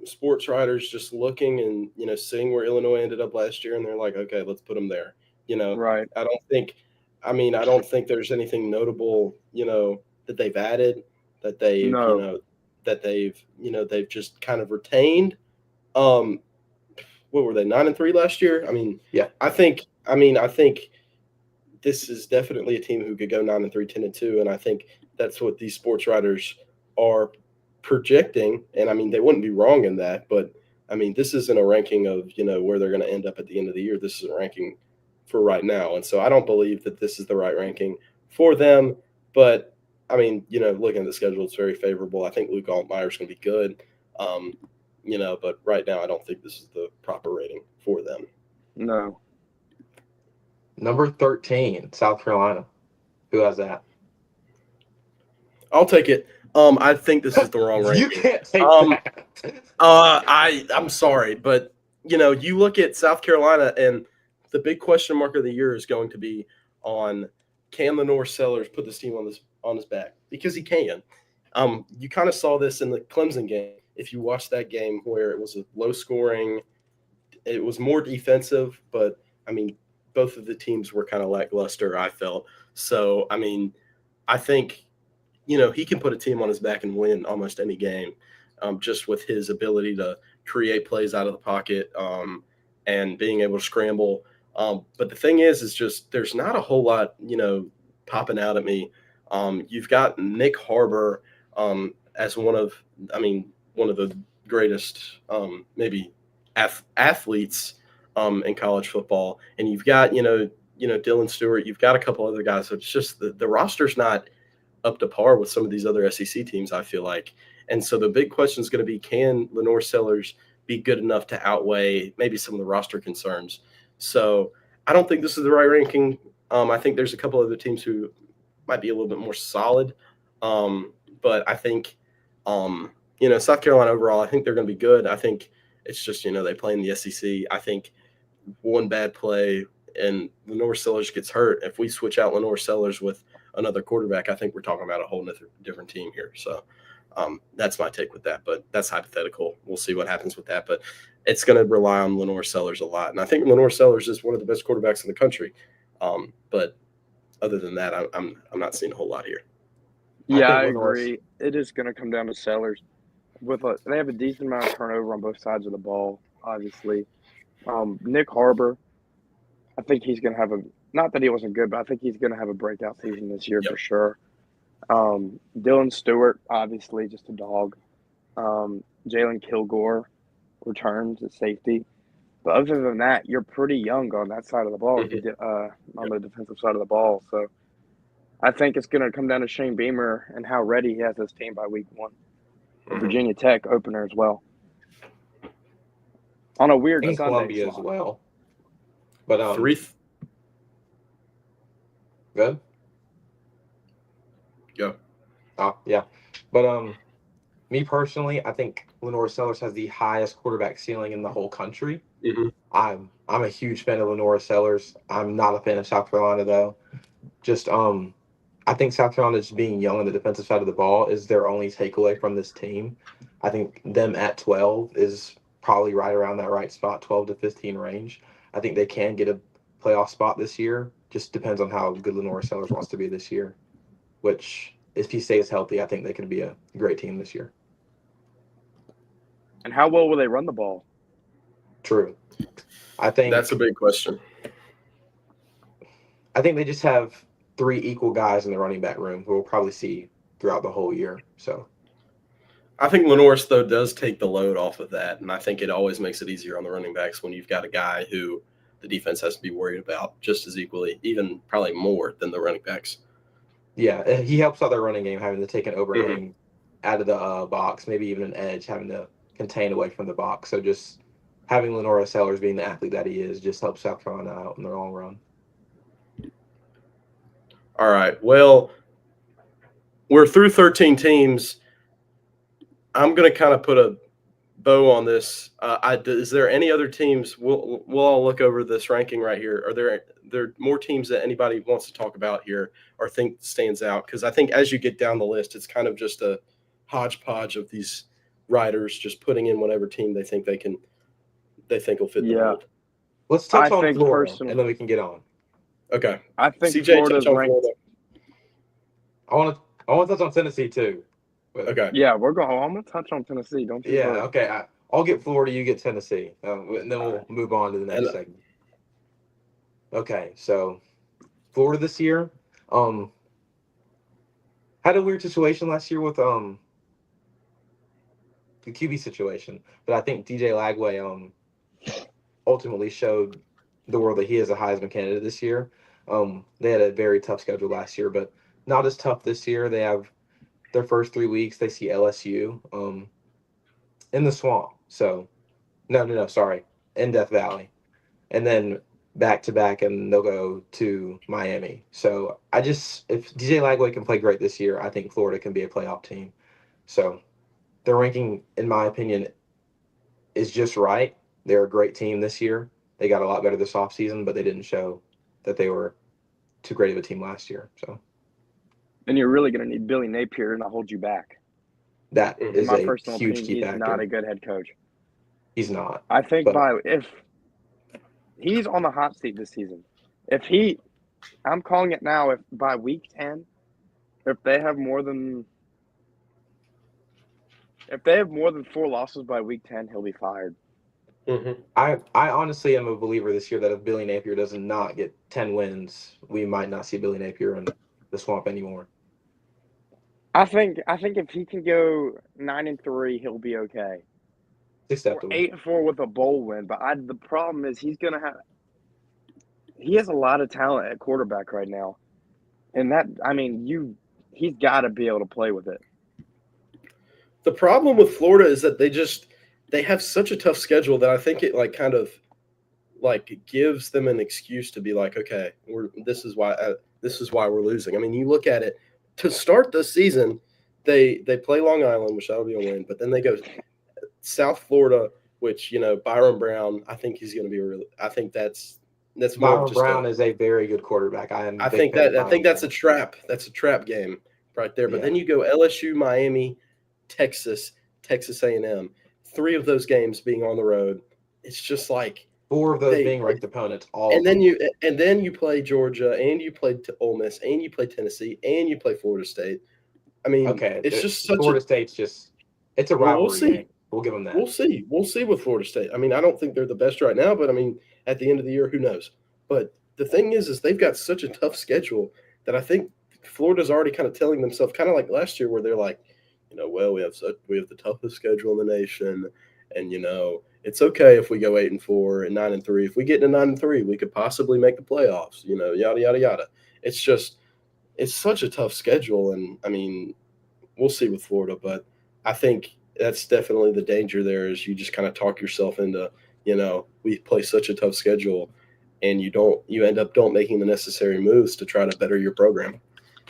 sports writers just looking and, seeing where Illinois ended up last year, and they're like, okay, let's put them there. Right. I don't think there's anything notable, that they've added, that they've, they've just kind of retained. What were they, 9-3 last year? I mean, yeah. I think this is definitely a team who could go 9-3, 10-2, and I think that's what these sports writers are projecting. And I mean, they wouldn't be wrong in that, but I mean, this isn't a ranking of where they're going to end up at the end of the year. This is a ranking for right now, and so I don't believe that this is the right ranking for them. But I mean, looking at the schedule, it's very favorable. I think Luke Altmaier is going to be good. But right now I don't think this is the proper rating for them. No. Number 13, South Carolina. Who has that? I'll take it. I think this is the wrong ranking. You can't take that. I'm sorry, but you look at South Carolina, and the big question mark of the year is going to be on, can Lenore Sellers put this team on his back? Because he can. You kind of saw this in the Clemson game. If you watched that game where it was a low scoring, it was more defensive, but I mean, both of the teams were kind of lackluster, I felt. So, I mean, I think, he can put a team on his back and win almost any game, just with his ability to create plays out of the pocket, and being able to scramble. But the thing is just there's not a whole lot, popping out at me. You've got Nick Harbor as one of the greatest maybe athletes in college football, and you've got Dylan Stewart. You've got a couple other guys. So it's just the roster's not up to par with some of these other SEC teams, I feel like. And so the big question is going to be, can Lenore Sellers be good enough to outweigh maybe some of the roster concerns? So I don't think this is the right ranking. I think there's a couple other teams who might be a little bit more solid. But I think, South Carolina overall, I think they're going to be good. I think it's just, they play in the SEC. I think one bad play and Lenore Sellers gets hurt. If we switch out Lenore Sellers with another quarterback, I think we're talking about a whole different team here. So that's my take with that, but that's hypothetical. We'll see what happens with that, but it's going to rely on Lenore Sellers a lot. And I think Lenore Sellers is one of the best quarterbacks in the country. But other than that, I'm not seeing a whole lot here. Yeah, I agree. It is going to come down to Sellers. They have a decent amount of turnover on both sides of the ball, obviously. Nick Harbor, I think he's going to have not that he wasn't good, but I think he's going to have a breakout season this year for sure. Dylan Stewart, obviously, just a dog. Jalen Kilgore returns at safety. But other than that, you're pretty young on that side of the ball, on the defensive side of the ball. So I think it's going to come down to Shane Beamer and how ready he has his team by week 1. Virginia Tech opener as well. On a weird and Sunday Columbia slot as well. But good. Go. Yeah. But me personally, I think Lenore Sellers has the highest quarterback ceiling in the whole country. Mm-hmm. I'm a huge fan of Lenore Sellers. I'm not a fan of South Carolina though. Just I think South Carolina just being young on the defensive side of the ball is their only takeaway from this team. I think them at 12 is probably right around that right spot, 12 to 15 range. I think they can get a playoff spot this year. Just depends on how good Lenore Sellers wants to be this year, which if he stays healthy, I think they can be a great team this year. And how well will they run the ball? True. I think that's a big question. I think they just have 3 equal guys in the running back room who we'll probably see throughout the whole year. So I think Lenore, though, does take the load off of that, and I think it always makes it easier on the running backs when you've got a guy who the defense has to be worried about just as equally, even probably more than the running backs. Yeah, he helps out their running game, having to take an overhang out of the box, maybe even an edge, having to contain away from the box. So just having Lenore Sellers being the athlete that he is just helps South Carolina out in the long run. All right. Well, we're through 13 teams. I'm going to kind of put a bow on this. Is there any other teams? We'll all look over this ranking right here. Are there more teams that anybody wants to talk about here or think stands out? Because I think as you get down the list, it's kind of just a hodgepodge of these writers just putting in whatever team they think will fit the mold. Let's touch on Florida, and then we can get on. Okay. I think CJ, Florida's ranked. I want to touch on Tennessee too. Okay. Yeah, I'm gonna touch on Tennessee. Don't you? Yeah. Okay. I'll get Florida. You get Tennessee, and then we'll move on to the next segment. Okay. So Florida this year, had a weird situation last year with the QB situation, but I think DJ Lagway ultimately showed the world that he is a Heisman candidate this year. They had a very tough schedule last year, but not as tough this year. They have their first 3 weeks. They see LSU in the Swamp. So, no, sorry, in Death Valley, and then back-to-back, and they'll go to Miami. So if DJ Lagway can play great this year, I think Florida can be a playoff team. So their ranking, in my opinion, is just right. They're a great team this year. They got a lot better this offseason, but they didn't show that they were too great of a team last year. So, and you're really going to need Billy Napier to not hold you back. That is my a personal huge opinion. key He's factor. not a good head coach. He's not. I think if he's on the hot seat this season, I'm calling it now. If by week 10, if they have more than 4 losses by week 10, he'll be fired. Mm-hmm. I honestly am a believer this year that if Billy Napier does not get 10 wins, we might not see Billy Napier in the swamp anymore. I think if he can go 9-3, he'll be okay. Acceptable. 8-4 with a bowl win, but the problem is he has a lot of talent at quarterback right now, and he's got to be able to play with it. The problem with Florida is that they have such a tough schedule that I think it kind of gives them an excuse to be like, okay, this is why we're losing. I mean, you look at it to start the season, they play Long Island, which that'll be a win, but then they go South Florida, which Byron Brown. I think he's going to be I think that's Byron Brown is a very good quarterback. I think that's a trap. That's a trap game right there. But then you go LSU, Miami, Texas A&M. 3 of those games being on the road. It's just like 4 of those being ranked opponents. And then you play Georgia, and you play Ole Miss, and you play Tennessee, and you play Florida State. I mean, it's just such Florida State's just it's a rivalry we'll see. game. We'll give them that. We'll see with Florida State. I mean, I don't think they're the best right now, but I mean, at the end of the year, who knows? But the thing is they've got such a tough schedule that I think Florida's already kind of telling themselves, kind of like last year, where they're like, well, we have the toughest schedule in the nation, and it's okay if we go 8-4 and 9-3. If we get to 9-3, we could possibly make the playoffs. Yada yada yada. It's such a tough schedule, and I mean, we'll see with Florida, but I think that's definitely the danger there. Is you just kind of talk yourself into, we play such a tough schedule, and you end up don't making the necessary moves to try to better your program.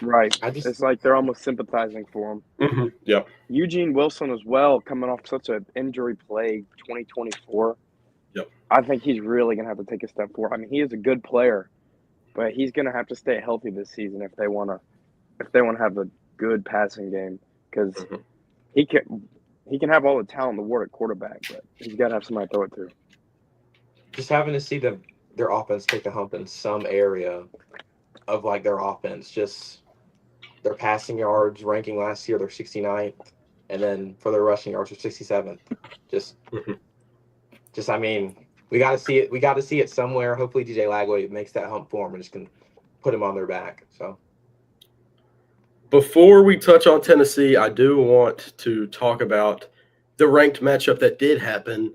Right. It's like they're almost sympathizing for him. Mm-hmm. Yeah. Eugene Wilson as well, coming off such an injury-plagued 2024. Yep. I think he's really going to have to take a step forward. I mean, he is a good player, but he's going to have to stay healthy this season if they want to have a good passing game, because he can have all the talent in the world at quarterback, but he's got to have somebody to throw it to. Just having to see their offense take a hump in some area of their offense, just their passing yards ranking last year, they're 69th, and then for their rushing yards, they're 67th. I mean, we got to see it. We got to see it somewhere. Hopefully, DJ Lagway makes that hump for them and just can put him on their back. So, before we touch on Tennessee, I do want to talk about the ranked matchup that did happen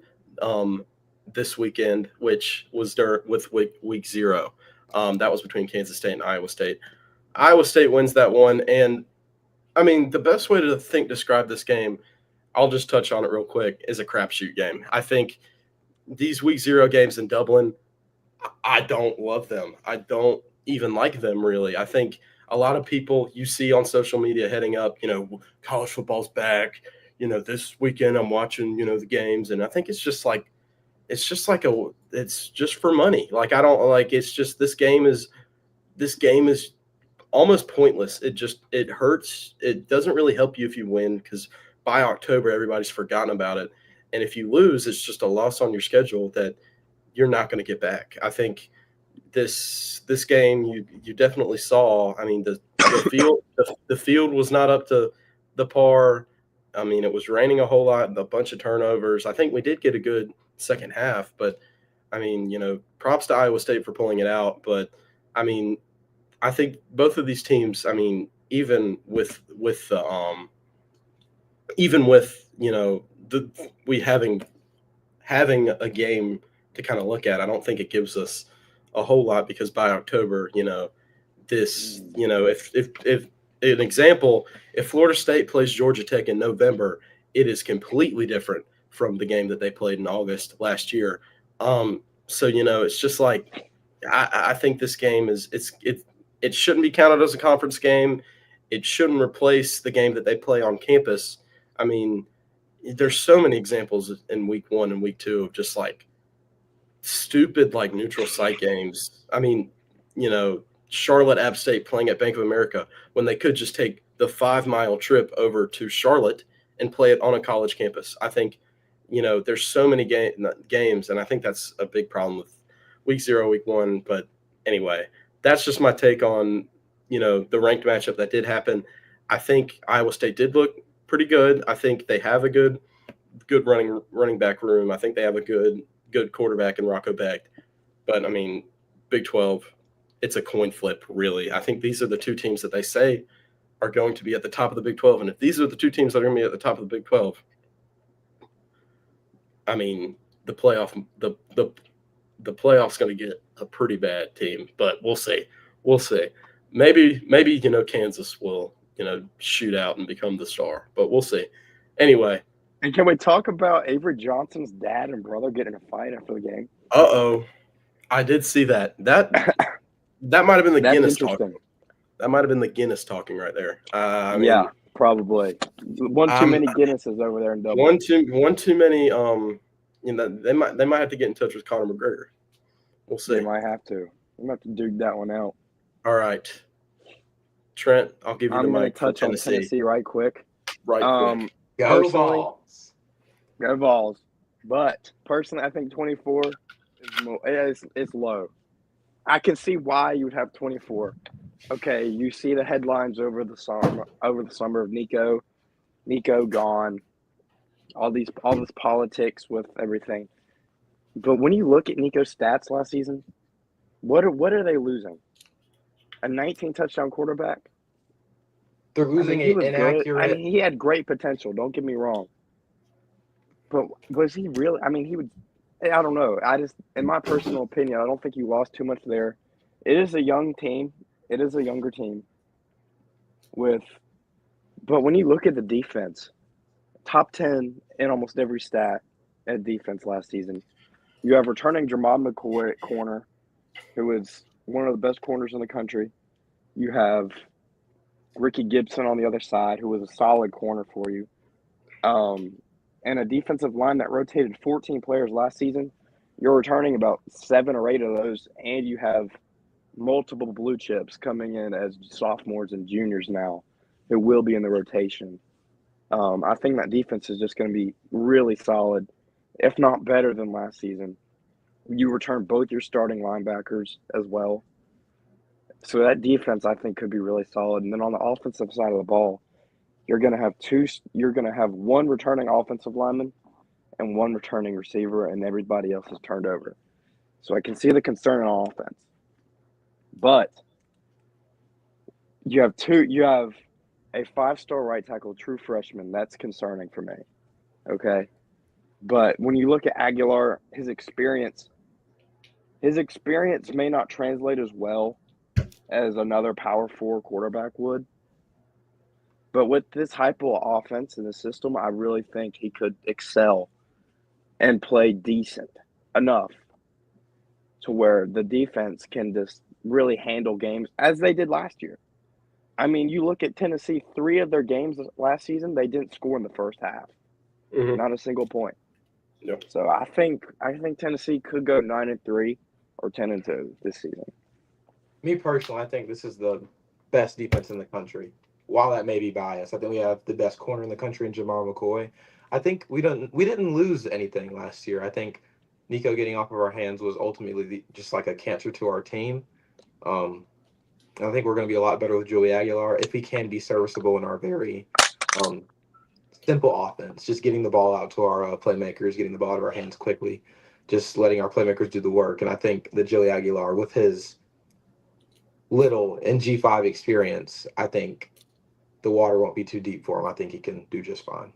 this weekend, which was with week 0. That was between Kansas State and Iowa State. Iowa State wins that one, and I mean, the best way to describe this game, I'll just touch on it real quick, is a crapshoot game. I think these week 0 games in Dublin, I don't love them. I don't even like them, really. I think a lot of people you see on social media heading up, college football's back. This weekend I'm watching, the games, and I think it's just for money. I don't like. It's just this game is almost pointless. It hurts. It doesn't really help you if you win, because by October everybody's forgotten about it, and if you lose, it's just a loss on your schedule that you're not going to get back. I think this game you definitely saw. I mean, the field was not up to the par. I mean, it was raining a whole lot, a bunch of turnovers. I think we did get a good second half, but I mean, props to Iowa State for pulling it out. But I mean, I think both of these teams, I mean, even with we having a game to kind of look at, I don't think it gives us a whole lot, because by October, if an example, if Florida State plays Georgia Tech in November, it is completely different from the game that they played in August last year. So, it's just I think this game it shouldn't be counted as a conference game. It shouldn't replace the game that they play on campus. I mean, there's so many examples in week 1 and week 2 of just like stupid like neutral site games. I mean, Charlotte App State playing at Bank of America when they could just take the 5-mile trip over to Charlotte and play it on a college campus. I think, there's so many games, and I think that's a big problem with week 0, week 1. But anyway, that's just my take on, the ranked matchup that did happen. I think Iowa State did look pretty good. I think they have a good running back room. I think they have a good quarterback in Rocco Beck. But I mean, Big 12, it's a coin flip, really. I think these are the two teams that they say are going to be at the top of the Big 12. And if these are the two teams that are going to be at the top of the Big 12, I mean, the playoff's going to get a pretty bad team. But we'll see. Maybe Kansas will shoot out and become the star. But we'll see. Anyway. And can we talk about Avery Johnson's dad and brother getting in a fight after the game? Uh-oh. I did see that. That might have been the Guinness talking. That might have been the Guinness talking right there. Yeah, probably. One too many Guinnesses over there in Dublin. One too many. They might have to get in touch with Conor McGregor. We'll see. They might have to. I'm going to have to duke that one out. All right, Trent. I'll give you the mic. I'm going to touch on Tennessee right quick. Quick. Go Vols. Go Vols. But personally, I think 24 is low. I can see why you would have 24. Okay, you see the headlines over the summer of Nico gone, all this politics with everything. But when you look at Nico's stats last season, what are they losing? A 19 touchdown quarterback? They're losing an inaccurate. I mean, he had great potential. Don't get me wrong. But was he really? I mean, he would. I don't know. In my personal opinion, I don't think you lost too much there. It is a young team. It is a younger team. But when you look at the defense, top 10 in almost every stat at defense last season. You have returning Jermod McCoy at corner, who is one of the best corners in the country. You have Ricky Gibson on the other side, who was a solid corner for you. And a defensive line that rotated 14 players last season. You're returning about 7 or 8 of those, and you have multiple blue chips coming in as sophomores and juniors now who will be in the rotation. I think that defense is just going to be really solid, if not better than last season. You return both your starting linebackers as well. So that defense, I think, could be really solid. And then on the offensive side of the ball, you're going to have one returning offensive lineman and one returning receiver, and everybody else is turned over. So I can see the concern on offense. But you have a 5-star right tackle, true freshman. That's concerning for me. Okay. But when you look at Aguilar, his experience may not translate as well as another Power 4 quarterback would. But with this Heupel offense and the system, I really think he could excel and play decent enough to where the defense can just really handle games as they did last year. I mean, you look at Tennessee, 3 of their games last season, they didn't score in the first half. Mm-hmm. Not a single point. Yep. So I think Tennessee could go 9-3 or 10-2 this season. Me personally, I think this is the best defense in the country. While that may be biased, I think we have the best corner in the country in Jamal McCoy. I think we didn't lose anything last year. I think Nico getting off of our hands was ultimately just like a cancer to our team. I think we're going to be a lot better with Joey Aguilar if he can be serviceable in our very simple offense, just getting the ball out to our playmakers, getting the ball out of our hands quickly, just letting our playmakers do the work. And I think that Joey Aguilar, with his little G5 experience, I think the water won't be too deep for him. I think he can do just fine.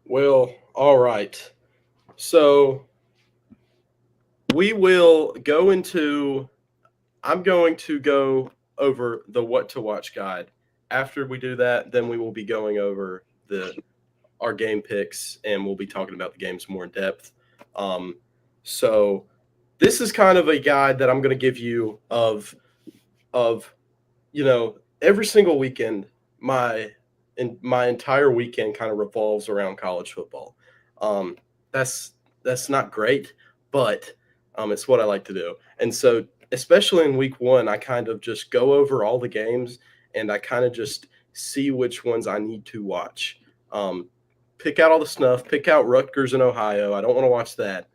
Well, all right. So we will go into – I'm going to go over the what to watch guide. After we do that, then we will be going over our game picks, and we'll be talking about the games more in depth. So this is kind of a guide that I'm going to give you of every single weekend. My entire weekend kind of revolves around college football. That's not great, but it's what I like to do. And so, especially in week one, I kind of just go over all the games and I kind of just see which ones I need to watch. Pick out all the snuff, pick out Rutgers in Ohio. I don't want to watch that.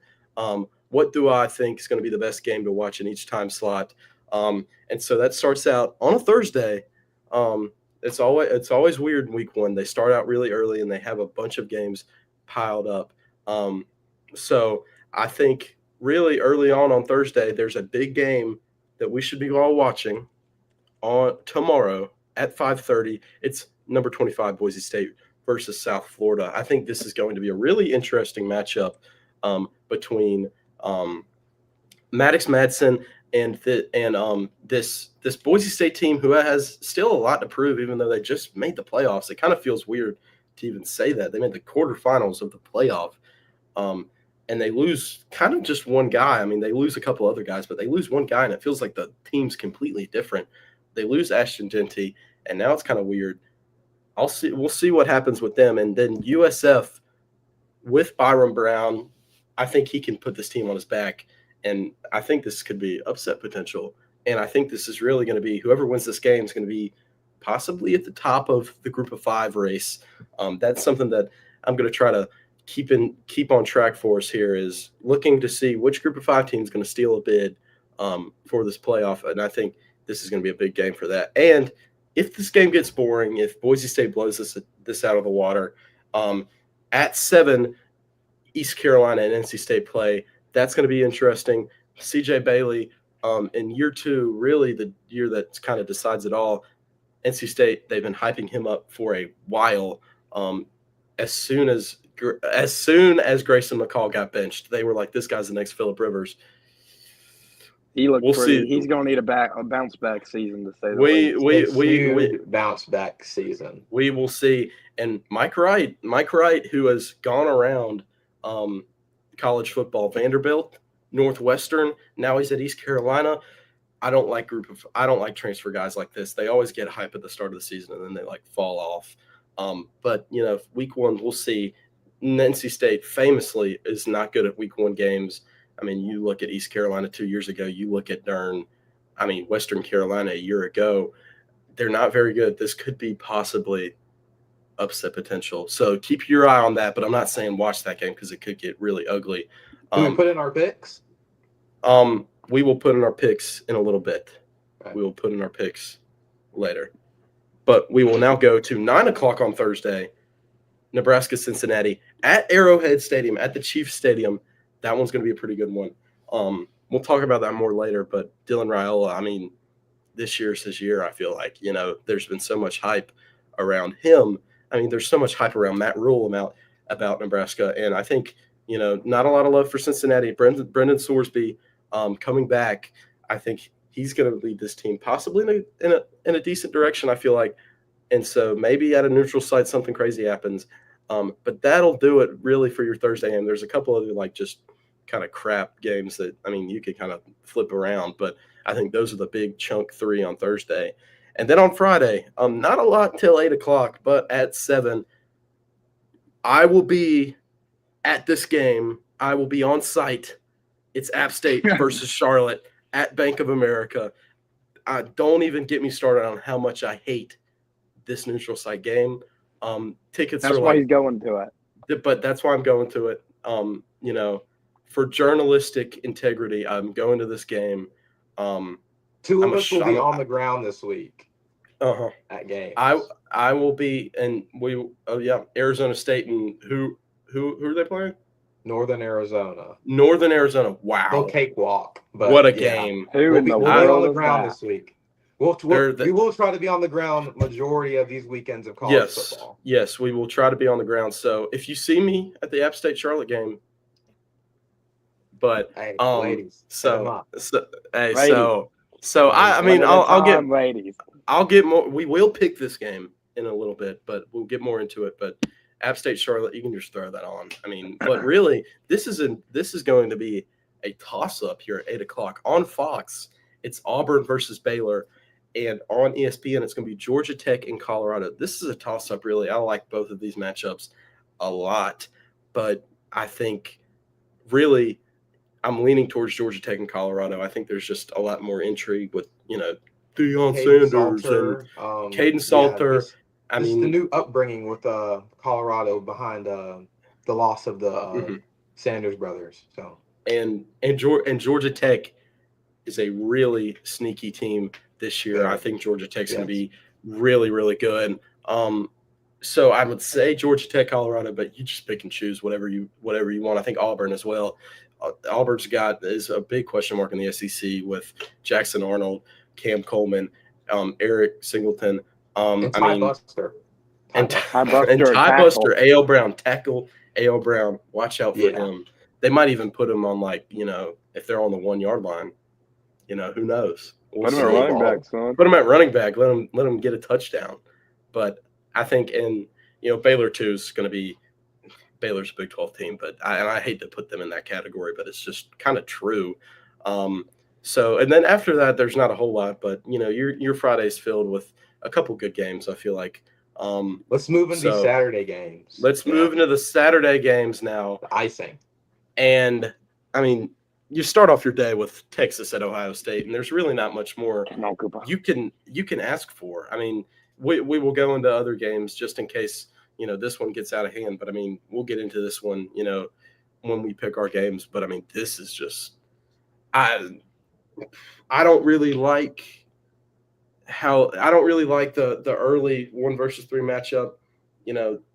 What do I think is going to be the best game to watch in each time slot? And so that starts out on a Thursday. It's always weird in week one. They start out really early and they have a bunch of games piled up. So I think really early on Thursday, there's a big game that we should be all watching on tomorrow at 5:30. It's number 25 Boise State versus South Florida. I think this is going to be a really interesting matchup between Maddox Madsen and this Boise State team who has still a lot to prove, even though they just made the playoffs. It kind of feels weird to even say that. They made the quarterfinals of the playoff, and they lose kind of just one guy. I mean, they lose a couple other guys, but they lose one guy, and it feels like the team's completely different. They lose Ashton Genty, and now it's kind of weird. We'll see what happens with them. And then USF with Byron Brown, I think he can put this team on his back. And I think this could be upset potential. And I think this is really going to be whoever wins this game is going to be possibly at the top of the group of 5 race. That's something that I'm going to try to keep on track for us here, is looking to see which group of 5 team is going to steal a bid for this playoff. And I think this is going to be a big game for that. And if this game gets boring, if Boise State blows this out of the water, at 7, East Carolina and NC State play. That's going to be interesting. CJ Bailey in year 2, really the year that kind of decides it all. NC State, they've been hyping him up for a while. As soon as Grayson McCall got benched, they were like, "This guy's the next Phillip Rivers." He looked pretty. He's going to need a bounce back season to say the least. We bounce back season. We will see. And Mike Wright, who has gone around college football, Vanderbilt, Northwestern. Now he's at East Carolina. I don't like transfer guys like this. They always get hype at the start of the season and then they fall off. But week one, we'll see. NC State famously is not good at week 1 games. I mean, you look at East Carolina 2 years ago, you look at Western Carolina a year ago, they're not very good. This could be possibly upset potential. So keep your eye on that, but I'm not saying watch that game because it could get really ugly. Can we put in our picks? We will put in our picks in a little bit. Right. We will put in our picks later. But we will now go to 9 o'clock on Thursday, Nebraska-Cincinnati at Arrowhead Stadium, at the Chiefs Stadium. That one's going to be a pretty good one. We'll talk about that more later, but Dylan Raiola, I mean, this year's his year, I feel like. There's been so much hype around him. I mean, there's so much hype around Matt Rule about Nebraska, and I think, not a lot of love for Cincinnati. Brendan Sorsby coming back, I think he's going to lead this team possibly in a decent direction, I feel like. And so maybe at a neutral site something crazy happens. But that'll do it really for your Thursday game. There's a couple other just kind of crap games that, I mean, you could kind of flip around, but I think those are the big chunk 3 on Thursday. And then on Friday, not a lot till 8 o'clock, but at 7, I will be at this game. I will be on site. It's App State versus Charlotte at Bank of America. Don't even get me started on how much I hate this neutral site game. Tickets That's are why he's going to it. But that's why I'm going to it. For journalistic integrity, I'm going to this game. 2 of us will be on the ground this week. At games. I will be, and Arizona State, and who are they playing? Northern Arizona. Wow. No cakewalk. But what a game. We'll be on the ground this week. We will try to be on the ground majority of these weekends of college football. Yes, we will try to be on the ground. So if you see me at the App State Charlotte game, ladies, I'll get more. We will pick this game in a little bit, but we'll get more into it. But App State Charlotte, you can just throw that on. I mean, but really, this is going to be a toss-up here at 8 o'clock on Fox. It's Auburn versus Baylor. And on ESPN, it's going to be Georgia Tech and Colorado. This is a toss-up, really. I like both of these matchups a lot. But I think, really, I'm leaning towards Georgia Tech and Colorado. I think there's just a lot more intrigue with, Deion Sanders Salter, and Caden Salter. This is the new upbringing with Colorado behind the loss of the Sanders brothers. So and Georgia Tech is a really sneaky team this year. I think Georgia Tech's going to be really, really good. So I would say Georgia Tech, Colorado, but you just pick and choose whatever you want. I think Auburn as well. Auburn's is a big question mark in the SEC with Jackson Arnold, Cam Coleman, Eric Singleton, and Ty Buster. And Ty Buster, A.L. Brown, tackle A.L. Brown. Watch out for him. They might even put him on, if they're on the 1 yard line. Who knows? Put him at running back, son. Put him at running back. Let him get a touchdown. But I think, Baylor too is going to be. Baylor's a Big 12 team, but I hate to put them in that category, but it's just kind of true. So, and then after that, there's not a whole lot, but your Friday's filled with a couple good games. I feel like. Let's move into these Saturday games. Let's move into the Saturday games now. The icing. And you start off your day with Texas at Ohio State, and there's really not much more you can ask for. We will go into other games just in case this one gets out of hand. But we'll get into this one when we pick our games. But this is just I don't really like the early 1 versus 3 matchup.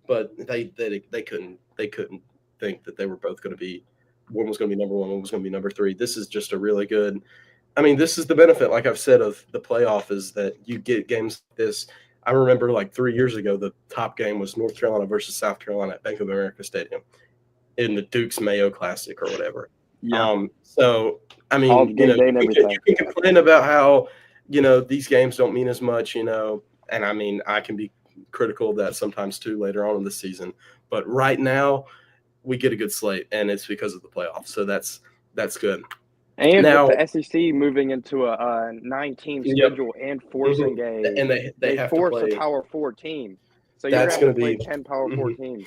But they couldn't think that they were both going to be. One was going to be number 1, one was going to be number 3. This is just a really good – this is the benefit, like I've said, of the playoff is that you get games like this. I remember 3 years ago, the top game was North Carolina versus South Carolina at Bank of America Stadium in the Duke's Mayo Classic or whatever. Yeah. So, you can complain about how, these games don't mean as much, and I can be critical of that sometimes too later on in the season. But right now – we get a good slate, and it's because of the playoffs. So that's good. And now, with the SEC moving into a 9-team schedule and forcing and they have force to play a Power 4 team. So you're going to play 10 Power 4 teams.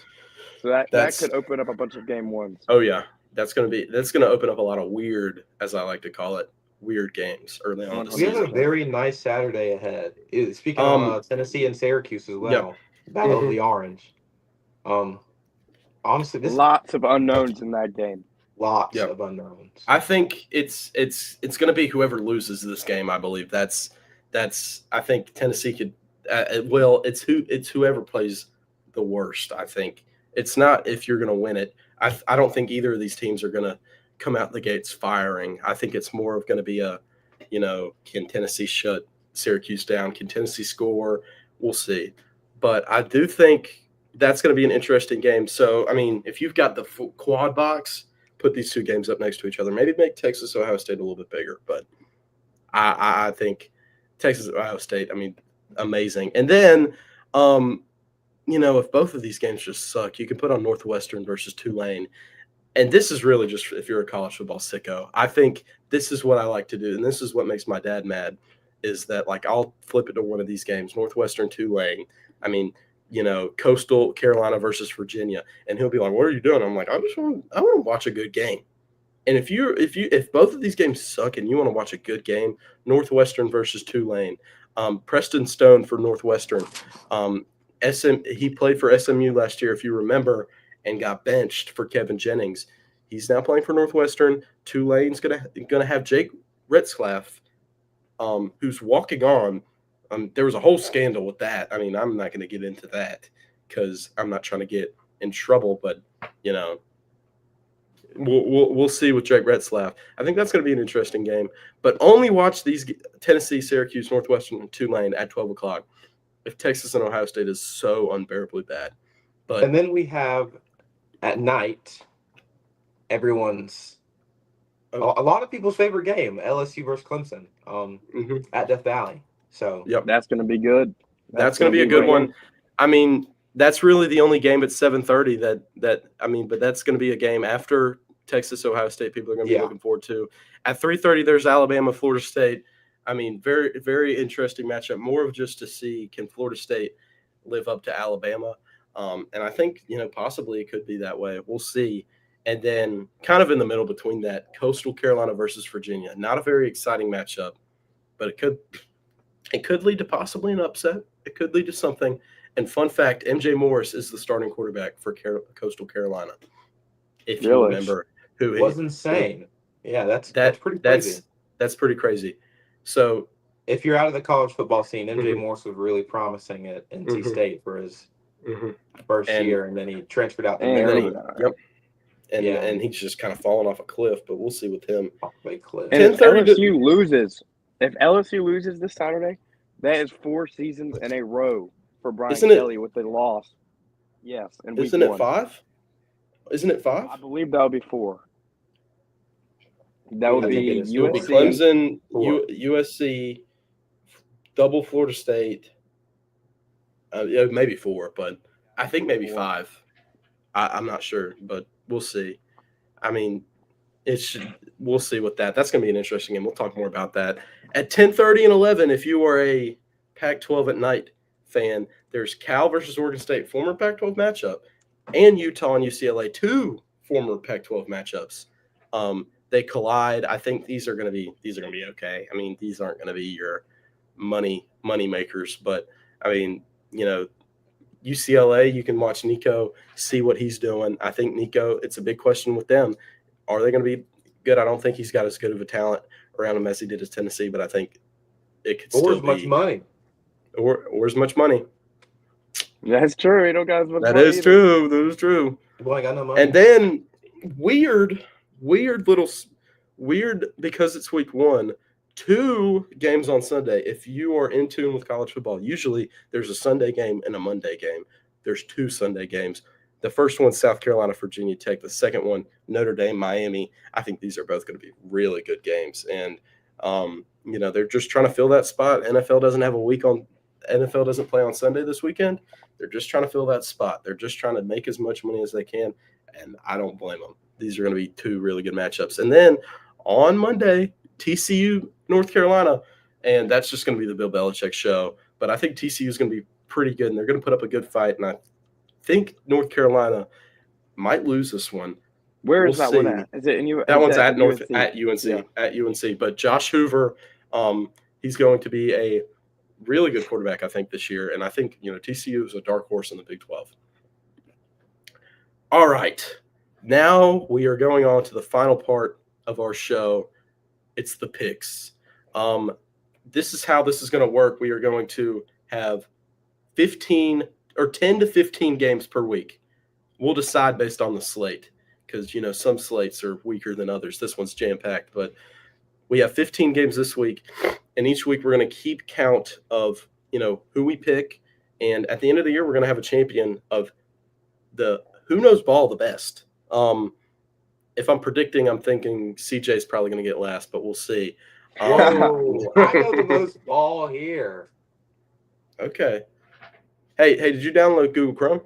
So that could open up a bunch of game ones. Oh yeah, that's going to open up a lot of weird, as I like to call it, weird games early on. We have a very nice Saturday ahead. Speaking of Tennessee and Syracuse as well, Battle of the Orange. Honestly, lots of unknowns in that game. Lots of unknowns. I think it's going to be whoever loses this game. I believe that's. I think Tennessee could. It's whoever plays the worst. I think it's not if you're going to win it. I don't think either of these teams are going to come out the gates firing. I think it's more of going to be can Tennessee shut Syracuse down? Can Tennessee score? We'll see. But I do think that's going to be an interesting game. So, if you've got the quad box, put these two games up next to each other. Maybe make Texas, Ohio State a little bit bigger. But I think Texas, Ohio State, amazing. And then, if both of these games just suck, you can put on Northwestern versus Tulane. And this is really just if you're a college football sicko. I think this is what I like to do, and this is what makes my dad mad, is that, I'll flip it to one of these games, Northwestern, Tulane. Coastal Carolina versus Virginia, and he'll be like, "What are you doing?" I'm like, I want to watch a good game. And if both of these games suck and you want to watch a good game, Northwestern versus Tulane, Preston Stone for Northwestern, he played for SMU last year, if you remember, and got benched for Kevin Jennings. He's now playing for Northwestern. Tulane's gonna have Jake Retzlaff, who's walking on. There was a whole scandal with that. I'm not going to get into that because I'm not trying to get in trouble, but we'll see with Jake Retzlaff. I think that's going to be an interesting game, but only watch these Tennessee, Syracuse, Northwestern, and Tulane at 12 o'clock if Texas and Ohio State is so unbearably bad. And then we have at night a lot of people's favorite game, LSU versus Clemson at Death Valley. So that's going to be good. That's going to be a good one. That's really the only game at 7:30 but that's going to be a game after Texas, Ohio State people are going to be looking forward to. At 3:30, there's Alabama, Florida State. I mean, very, very interesting matchup. More of just to see, can Florida State live up to Alabama? And I think, possibly it could be that way. We'll see. And then kind of in the middle between that, Coastal Carolina versus Virginia. Not a very exciting matchup, but it could lead to possibly an upset. It could lead to something. And fun fact, MJ Morris is the starting quarterback for Coastal Carolina. If you remember who it was insane. Yeah, that's pretty crazy. That's pretty crazy. So if you're out of the college football scene, MJ Morris was really promising at NC State for his first year, and then he transferred out to Maryland. And he's just kind of fallen off a cliff, but we'll see with him. And if LSU loses this Saturday, that is 4 seasons in a row for Brian Kelly with the loss. Yes, and isn't it 5? Isn't it 5? I believe that would be 4. That would be USC. It would be Clemson, USC, double Florida State. Maybe 4, but I think maybe 5. I'm not sure, but we'll see. I mean, we'll see with that. That's going to be an interesting game. We'll talk more about that. At 10:30 and 11, if you are a Pac-12 at night fan, there's Cal versus Oregon State, former Pac-12 matchup, and Utah and UCLA, 2 former Pac-12 matchups. They collide. I think these are going to be okay. I mean, these aren't going to be your money makers, but I mean, UCLA, you can watch Nico, see what he's doing. I think Nico, it's a big question with them. Are they going to be good? I don't think he's got as good of a talent around him as he did as Tennessee, but I think it could still be. Or as much money. Or as much money. That's true. You don't got as much money. That is true. That is true. Boy, I got no money. And then weird because it's week 1. 2 games on Sunday. If you are in tune with college football, usually there's a Sunday game and a Monday game. There's 2 Sunday games. The first one, South Carolina, Virginia Tech. The second one, Notre Dame, Miami. I think these are both going to be really good games. And, they're just trying to fill that spot. NFL doesn't play on Sunday this weekend. They're just trying to fill that spot. They're just trying to make as much money as they can. And I don't blame them. These are going to be 2 really good matchups. And then on Monday, TCU, North Carolina, and that's just going to be the Bill Belichick show. But I think TCU is going to be pretty good, and they're going to put up a good fight. And I think North Carolina might lose this one. Where is that one at? Is it in that one's at UNC? At UNC. But Josh Hoover, he's going to be a really good quarterback, I think, this year. And I think TCU is a dark horse in the Big 12. All right, now we are going on to the final part of our show. It's the picks. This is how this is going to work. We are going to have 10 to 15 games per week. We'll decide based on the slate because, some slates are weaker than others. This one's jam-packed, but we have 15 games this week, and each week we're going to keep count of, who we pick, and at the end of the year, we're going to have a champion of the who knows ball the best. If I'm predicting, I'm thinking CJ's probably going to get last, but we'll see. I know the most ball here. Okay. Hey, did you download Google Chrome?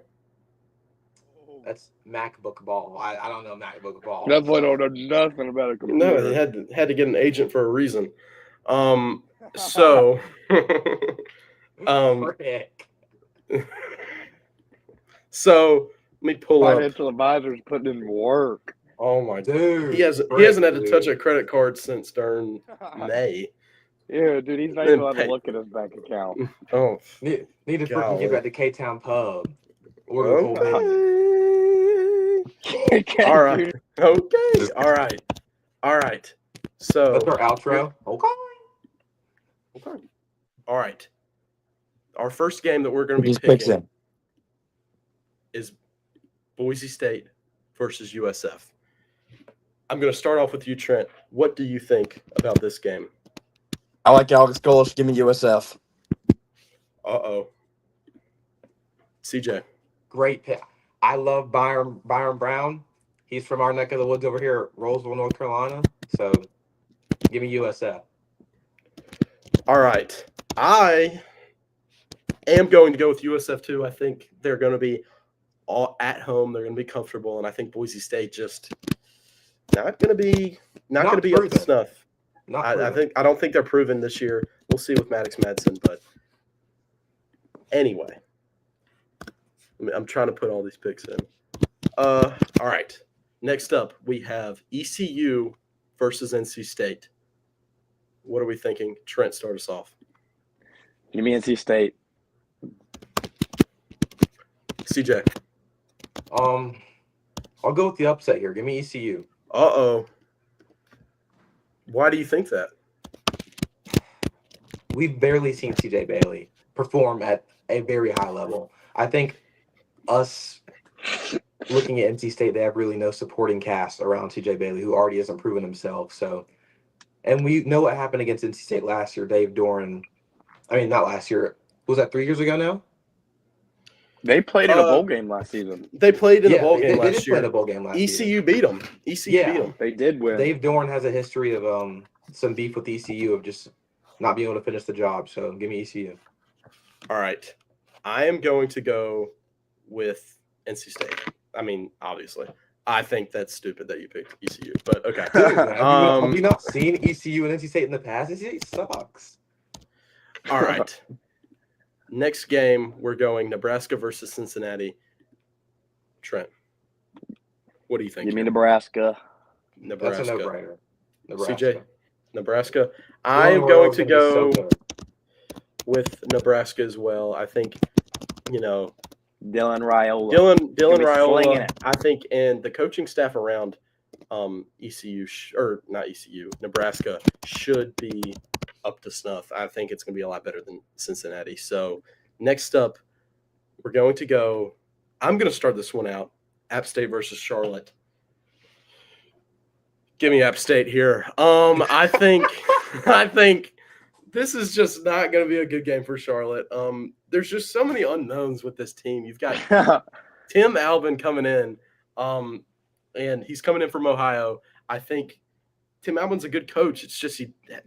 That's MacBook ball. I don't know MacBook ball. That boy don't know nothing about a computer. No, he had to get an agent for a reason. So let me pull up. Financial advisors putting in work. Oh my dude! He hasn't had to touch a credit card since during May. Yeah, dude, he's not even allowed to look at his bank account. Oh, need to freaking get back to K-Town Pub. Order All right. Okay. All right. So that's our outro. Okay. All right. Our first game that we're going to be picking is Boise State versus USF. I'm going to start off with you, Trent. What do you think about this game? I like Alex Golesh. Give me USF. Uh-oh. CJ. Great pick. I love Byron Brown. He's from our neck of the woods over here at Rolesville, North Carolina. So give me USF. All right. I am going to go with USF too. I think they're going to be all at home. They're going to be comfortable. And I think Boise State just not going to be up to proven. snuff. I don't think they're proven this year. We'll see with Maddox Madsen, but anyway, I'm trying to put all these picks in. All right. Next up, we have ECU versus NC State. What are we thinking? Trent, start us off. Give me NC State. CJ. I'll go with the upset here. Give me ECU. Uh-oh. Why do you think that? We've barely seen CJ Bailey perform at a very high level. I think us looking at NC State, they have really no supporting cast around CJ Bailey, who already hasn't proven himself. So, and we know what happened against NC State last year. Dave Doran, not last year. Was that 3 years ago now? They played in a bowl game last season. They played in a bowl game last year. They did play in a bowl game last ECU year. Beat them. ECU beat them. They did win. Dave Doran has a history of some beef with ECU of just not being able to finish the job. So give me ECU. All right. I am going to go with NC State. Obviously. I think that's stupid that you picked ECU, but okay. Dude, have you not seen ECU and NC State in the past? ECU sucks. All right. Next game, we're going Nebraska versus Cincinnati. Trent, what do you think? Give me Nebraska. That's a no-brainer. CJ, Nebraska. I am going to go with Nebraska as well. I think, Dylan Raiola. Dylan Raiola, I think, and the coaching staff around Nebraska should be up to snuff. I think it's going to be a lot better than Cincinnati. So next up, I'm going to start this one out. App State versus Charlotte. Give me App State here. I think this is just not going to be a good game for Charlotte. There's just so many unknowns with this team. You've got Tim Albin coming in, and he's coming in from Ohio. I think Tim Albin's a good coach. It's just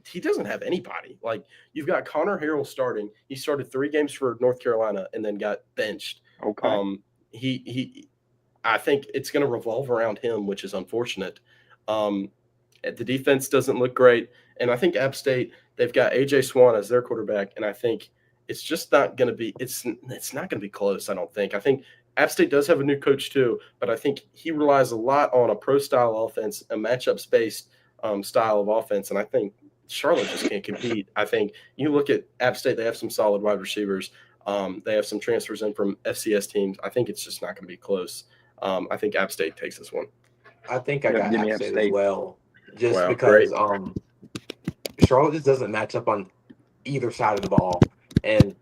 he doesn't have anybody. Like, you've got Connor Harrell starting. He started 3 games for North Carolina and then got benched. Okay. I think it's going to revolve around him, which is unfortunate. The defense doesn't look great, and I think App State, they've got A.J. Swan as their quarterback, and I think it's just not going to be it's not going to be close, I don't think. I think App State does have a new coach too, but I think he relies a lot on a pro-style offense, a matchups-based style of offense, and I think Charlotte just can't compete. I think you look at App State, they have some solid wide receivers. They have some transfers in from FCS teams. I think it's just not going to be close. I think App State takes this one. I think I got App State as well, just because great. Charlotte just doesn't match up on either side of the ball, and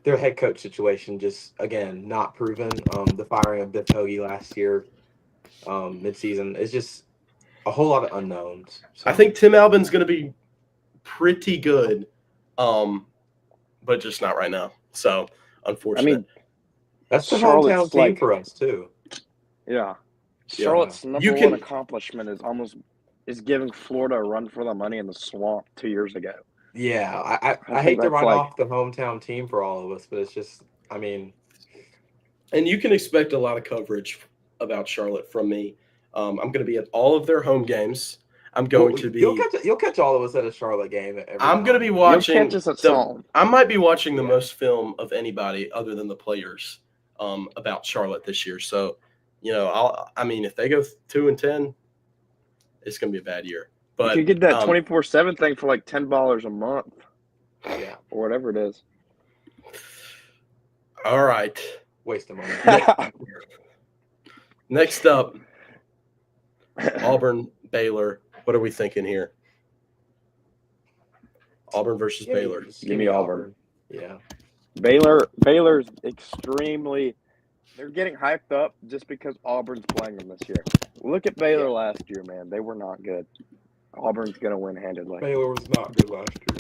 their head coach situation just, again, not proven. The firing of Biff Hoagie last year, midseason, is just a whole lot of unknowns. So. I think Tim Albin's going to be pretty good, but just not right now. So, unfortunate. That's the hometown team for us too. Yeah. Charlotte's number one accomplishment is giving Florida a run for the money in the swamp 2 years ago. Yeah, I hate to write off the hometown team for all of us, but it's just, and you can expect a lot of coverage about Charlotte from me. I'm going to be at all of their home games. I'm going to be. You'll catch all of us at a Charlotte game. I'm going to be watching. You'll catch us at some. I might be watching the most film of anybody other than the players about Charlotte this year. So, if they go 2-10, it's going to be a bad year. But you could get that 24/7 thing for like $10 a month. Yeah, or whatever it is. All right. Waste of money. Next up, Auburn, Baylor. What are we thinking here? Auburn versus Baylor. Give me Auburn. Yeah. Baylor's extremely – they're getting hyped up just because Auburn's playing them this year. Look at Baylor last year, man. They were not good. Auburn's going to win handedly. Baylor was not good last year.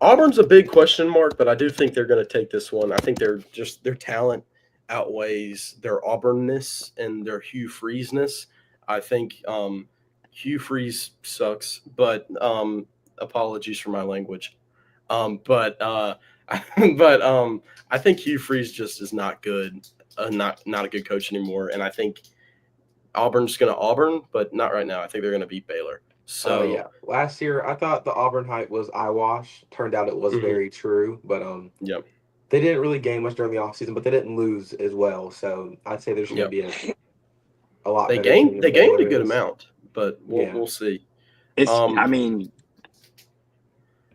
Auburn's a big question mark, but I do think they're going to take this one. I think their talent outweighs their Auburnness and their Hugh Freeze-ness. I think Hugh Freeze sucks, but apologies for my language. But I think Hugh Freeze just is not good, not a good coach anymore. And I think Auburn's going to Auburn, but not right now. I think they're going to beat Baylor. So yeah, last year I thought the Auburn hype was eyewash. Turned out it was very true, but yep. they didn't really gain much during the offseason, but they didn't lose as well. So I'd say there's going to be a lot They better team gained than they gained Baylor a good is. amount, but we'll see. I mean,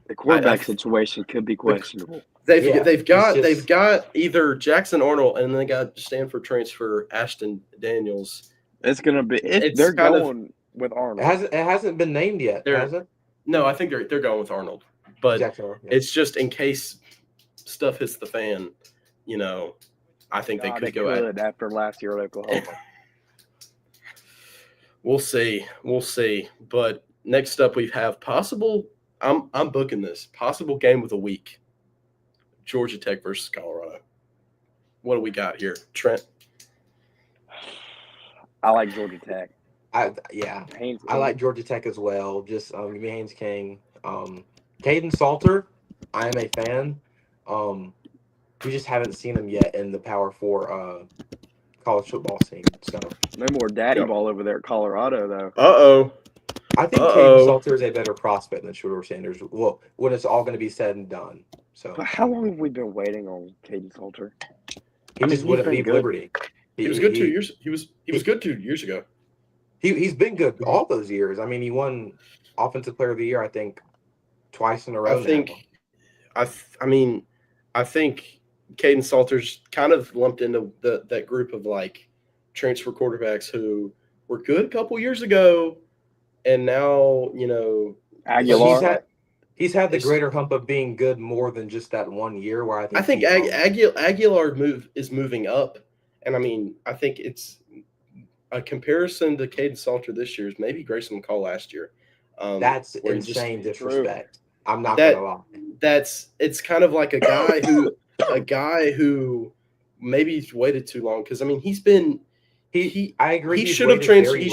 the quarterback situation could be questionable. They've got either Jackson Arnold and then they got Stanford transfer Ashton Daniels. It's gonna be they're going with Arnold. It hasn't been named yet, has it? No, I think they're going with Arnold, but it's just in case stuff hits the fan. I think they could go after last year at Oklahoma. We'll see. But next up, we have possible. I'm booking this possible game of the week. Georgia Tech versus Colorado. What do we got here, Trent? I like Georgia Tech. I like Georgia Tech as well. Just give me Haynes King. Caden Salter, I am a fan. We just haven't seen him yet in the Power 4 college football scene. So no more daddy ball over there at Colorado, though. Uh-oh. I think Caden Salter is a better prospect than Shedeur Sanders. Well, when it's all going to be said and done. So, but how long have we been waiting on Caden Salter? He just wouldn't leave Liberty. He was good 2 years. He was good 2 years ago. He's been good all those years. I mean, he won Offensive Player of the Year, I think, twice in a row. I think Caden Salter's kind of lumped into that group of like transfer quarterbacks who were good a couple years ago, and now Aguilar. He's had the greater hump of being good more than just that 1 year. Where I think Aguilar is moving up, and I think it's a comparison to Caden Salter this year is maybe Grayson McCall last year. That's insane disrespect. I'm not gonna lie. It's kind of like a guy who maybe he's waited too long because he's been. I agree. He should have transferred. He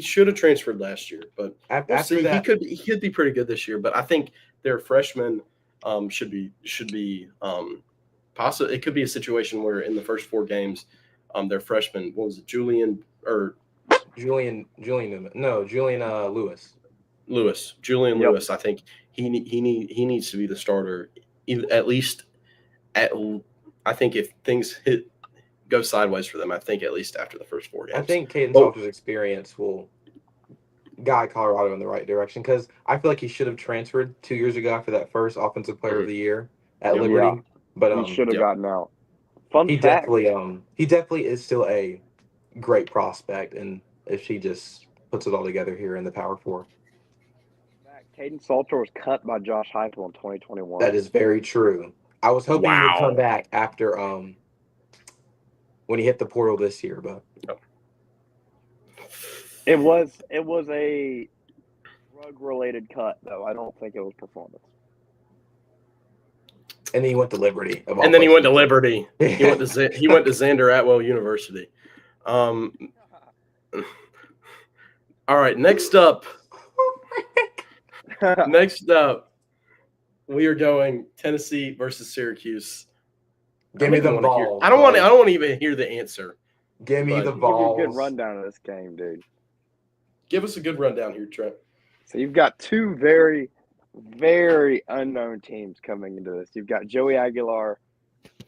should have transferred last year, but after that, he could be pretty good this year. But I think their freshmen should be possible. It could be a situation where in the first 4 games, their freshmen. What was it, Julian Lewis. Julian Lewis. I think he needs to be the starter. At least I think if things go sideways for them, I think at least after the first 4 games. I think Caden Salter's experience will guide Colorado in the right direction because I feel like he should have transferred 2 years ago after that first Offensive Player of the Year at Liberty. But he should have gotten out. He definitely is still a great prospect, and if he just puts it all together here in the Power 4. Caden Salter was cut by Josh Heupel in 2021. That is very true. I was hoping he would come back after when he hit the portal this year, but it was a drug-related cut, though. I don't think it was performance. And then he went to Liberty. He went to Xander Atwell University. All right, next up, we are going Tennessee versus Syracuse. Give me the ball. I don't want to even hear the answer. Give me the ball. Give me a good rundown of this game, dude. Give us a good rundown here, Trent. So you've got 2 very, very unknown teams coming into this. You've got Joey Aguilar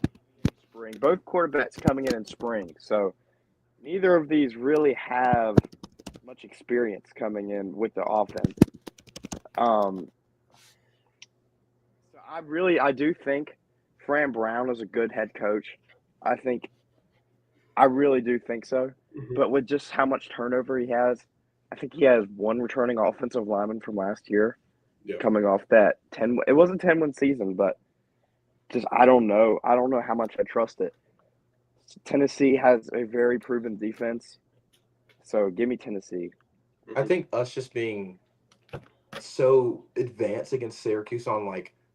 in spring. Both quarterbacks coming in spring. So neither of these really have much experience coming in with the offense. So I do think Fran Brown is a good head coach. I really do think so. Mm-hmm. But with just how much turnover he has, I think he has 1 returning offensive lineman from last year coming off that 10. It wasn't 10-win season, but just I don't know. I don't know how much I trust it. Tennessee has a very proven defense. So give me Tennessee. I think us just being so advanced against Syracuse on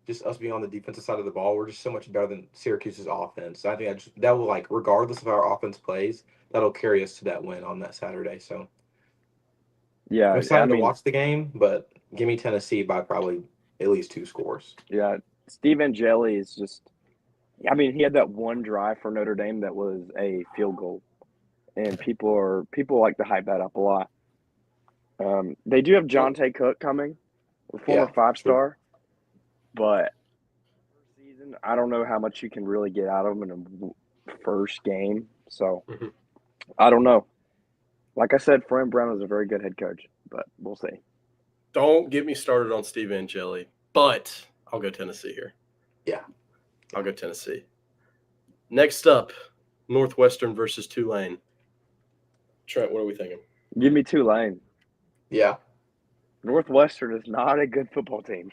just us being on the defensive side of the ball, we're just so much better than Syracuse's offense. So I think that will regardless of our offense plays, that'll carry us to that win on that Saturday. So I'm excited to watch the game, but give me Tennessee by probably at least 2 scores. Yeah, Steve Angeli is just. He had that 1 drive for Notre Dame that was a field goal, and people like to hype that up a lot. They do have Jonte Cook coming, a former 5-star, but season I don't know how much you can really get out of him in a first game. So I don't know. Like I said, Fran Brown is a very good head coach, but we'll see. Don't get me started on Steve Angeli, but I'll go Tennessee here. Yeah. I'll go Tennessee. Next up, Northwestern versus Tulane. Trent, what are we thinking? Give me Tulane. Yeah. Northwestern is not a good football team.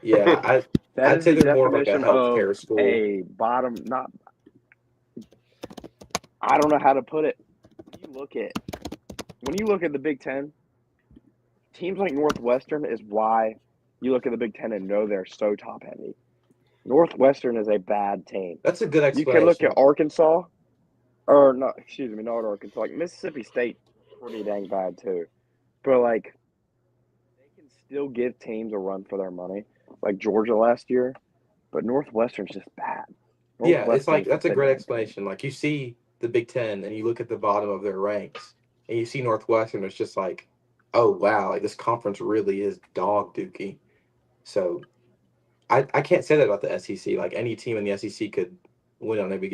Yeah, I'd say they're more of like a healthcare school. A bottom, not. I don't know how to put it. When you look at the Big Ten, teams like Northwestern is why you look at the Big Ten and know they're so top heavy. Northwestern is a bad team. That's a good explanation. You can look at Arkansas, or no, excuse me, not Arkansas. Like Mississippi State, pretty dang bad too. But like, they can still give teams a run for their money, like Georgia last year. But Northwestern's just bad. Yeah, it's like that's a great explanation. Like you see the Big Ten and you look at the bottom of their ranks and you see Northwestern, it's just like, oh wow, like this conference really is dog dookie. So I can't say that about the SEC. Like any team in the SEC could win on any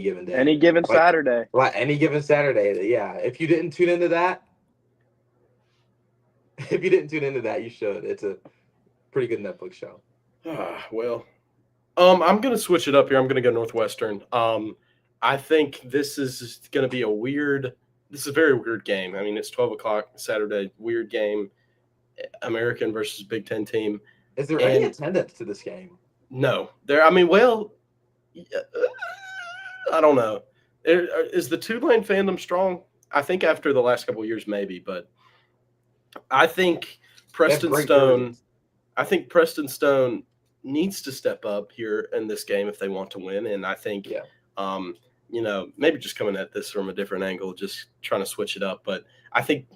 given day. Any given Saturday. Like any given Saturday. Yeah. If you didn't tune into that, you should. It's a pretty good Netflix show. Well, I'm gonna switch it up here. I'm gonna go Northwestern. I think this is gonna be this is a very weird game. I mean, it's 12 o'clock Saturday, weird game. American versus Big Ten team. Is there any attendance to this game? No. I don't know. Is the Tulane fandom strong? I think after the last couple of years, maybe, but I think Preston Stone needs to step up here in this game if they want to win. And I think, maybe just coming at this from a different angle, just trying to switch it up. But I think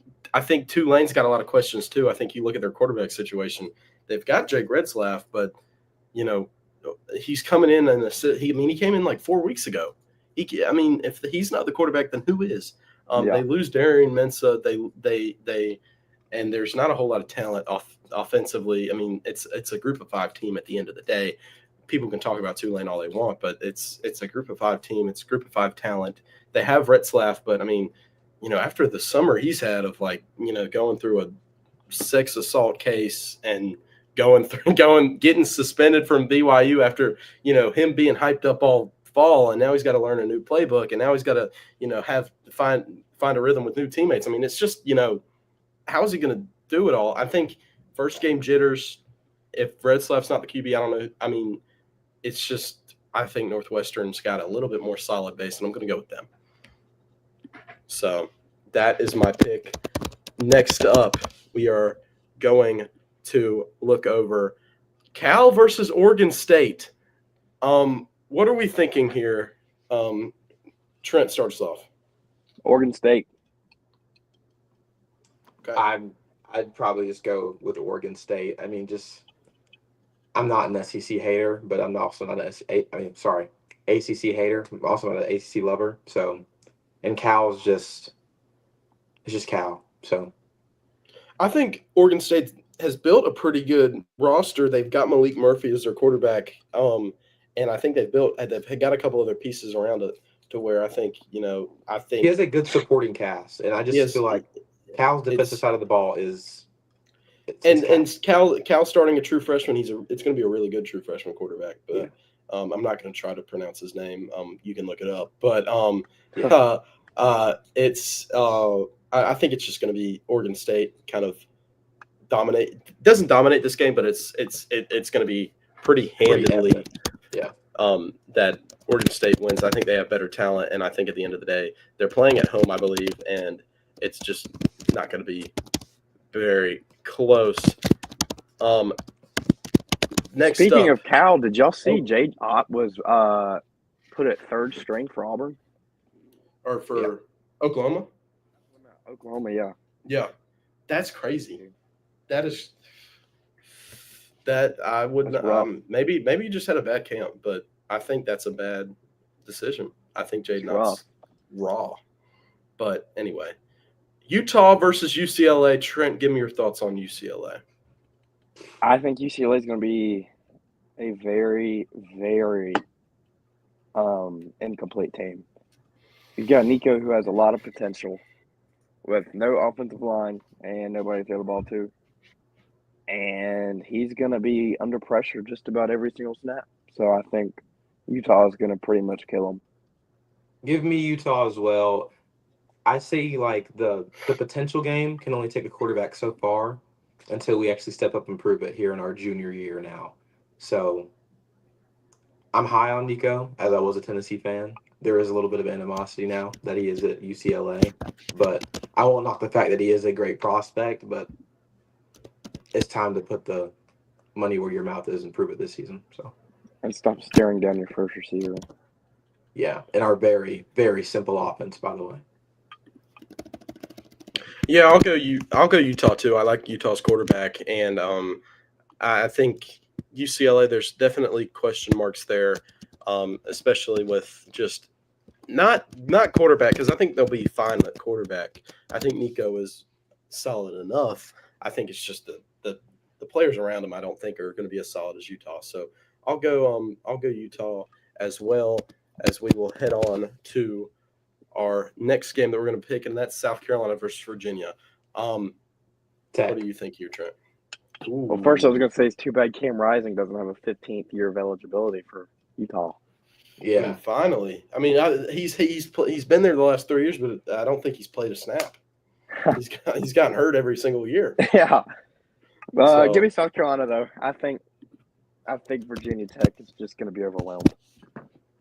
Tulane's got a lot of questions too. I think you look at their quarterback situation. They've got Jake Retzlaff, but he's coming in and he came in like 4 weeks ago. If he's not the quarterback, then who is? They lose Darian Mensah. And there's not a whole lot of talent offensively. I mean, it's a group of 5 team at the end of the day. People can talk about Tulane all they want, but it's a group of 5 team. It's a group of 5 talent. They have Retzlaff, but I mean, after the summer he's had of going through a sex assault case and getting suspended from BYU after, him being hyped up all fall, and now he's got to learn a new playbook, and now he's got to, find a rhythm with new teammates. I mean, it's just, how is he going to do it all? I think first game jitters. If Retzlaff's not the QB, I don't know. I mean, it's just I think Northwestern's got a little bit more solid base, and I'm going to go with them. So that is my pick. Next up, we are going to look over Cal versus Oregon State. What are we thinking here? Trent starts off. Oregon State. Okay. I'd probably just go with Oregon State. I mean, I'm not an SEC hater, but I'm also not ACC hater. I'm also not an ACC lover. So, and Cal's it's just Cal. So, I think Oregon State has built a pretty good roster. They've got Malik Murphy as their quarterback, and I think they've got a couple other pieces around it to where I think he has a good supporting cast, and I just feel like Cal's defensive side of the ball is. Cal starting a true freshman. It's going to be a really good true freshman quarterback. But I'm not going to try to pronounce his name. You can look it up. But I think it's just going to be Oregon State kind of doesn't dominate this game, but it's going to be pretty handedly. That Oregon State wins. I think they have better talent, and I think at the end of the day, they're playing at home, I believe, and it's just not going to be very close. Speaking of Cal, did y'all see Jade Ott was put at 3rd string for Auburn? Or for Oklahoma? Oklahoma, yeah. Yeah. That's crazy. That I wouldn't maybe you just had a bad camp, but I think that's a bad decision. I think Jade Ott's raw. But anyway, Utah versus UCLA. Trent, give me your thoughts on UCLA. I think UCLA is going to be a very, very incomplete team. You've got Nico, who has a lot of potential, with no offensive line and nobody to throw the ball to. And he's going to be under pressure just about every single snap. So I think Utah is going to pretty much kill him. Give me Utah as well. I say like the potential game can only take a quarterback so far until we actually step up and prove it here in our junior year now. So I'm high on Nico, as I was a Tennessee fan. There is a little bit of animosity now that he is at UCLA, but I won't knock the fact that he is a great prospect, but it's time to put the money where your mouth is and prove it this season. So, and stop staring down your first receiver. Yeah, in our very, very simple offense, by the way. Yeah, I'll go Utah too. I like Utah's quarterback, and I think UCLA. There's definitely question marks there, especially with just not quarterback, because I think they'll be fine at quarterback. I think Nico is solid enough. I think it's just the players around him I don't think are going to be as solid as Utah. So I'll go Utah as well, as we will head on to our next game that we're going to pick, and that's South Carolina versus Virginia. What do you think here, Trent? Ooh. Well, first I was going to say it's too bad Cam Rising doesn't have a 15th year of eligibility for Utah. Yeah, I mean, finally. I mean, he's been there the last 3 years, but I don't think he's played a snap. He's gotten hurt every single year. Yeah. Give me South Carolina though. I think Virginia Tech is just going to be overwhelmed.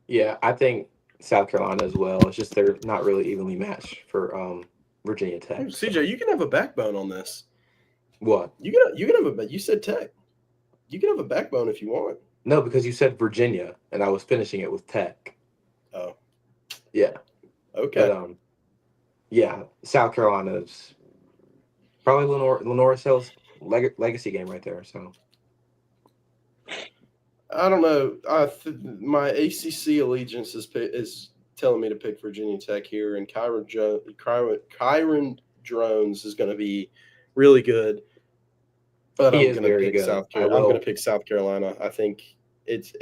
Yeah, I think South Carolina as well. It's just they're not really evenly matched for Virginia Tech. CJ, you can have a backbone on this. What? You can have a. You said Tech. You can have a backbone if you want. No, because you said Virginia, and I was finishing it with Tech. Oh. Yeah. Okay. But, yeah, South Carolina's probably Lenore Hill's legacy game right there. So. I don't know. My ACC allegiance is telling me to pick Virginia Tech here, and Kyron Drones is going to be really good. But I'm going to pick South Carolina. I'm going to pick South Carolina. I think it's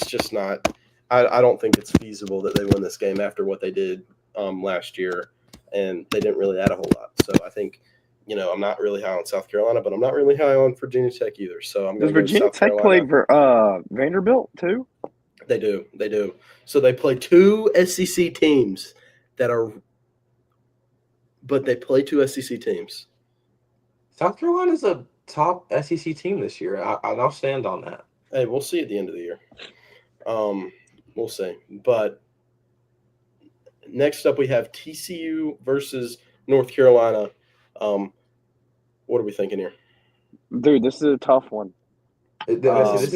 just not. I don't think it's feasible that they win this game after what they did last year, and they didn't really add a whole lot. So I think. I'm not really high on South Carolina, but I'm not really high on Virginia Tech either. So I'm going to go Virginia South Carolina. Tech play Vanderbilt too? They do. So they play two SEC teams but they play two SEC teams. South Carolina's a top SEC team this year. I'll stand on that. Hey, we'll see at the end of the year. We'll see. But next up, we have TCU versus North Carolina. What are we thinking here? Dude, this is a tough one. This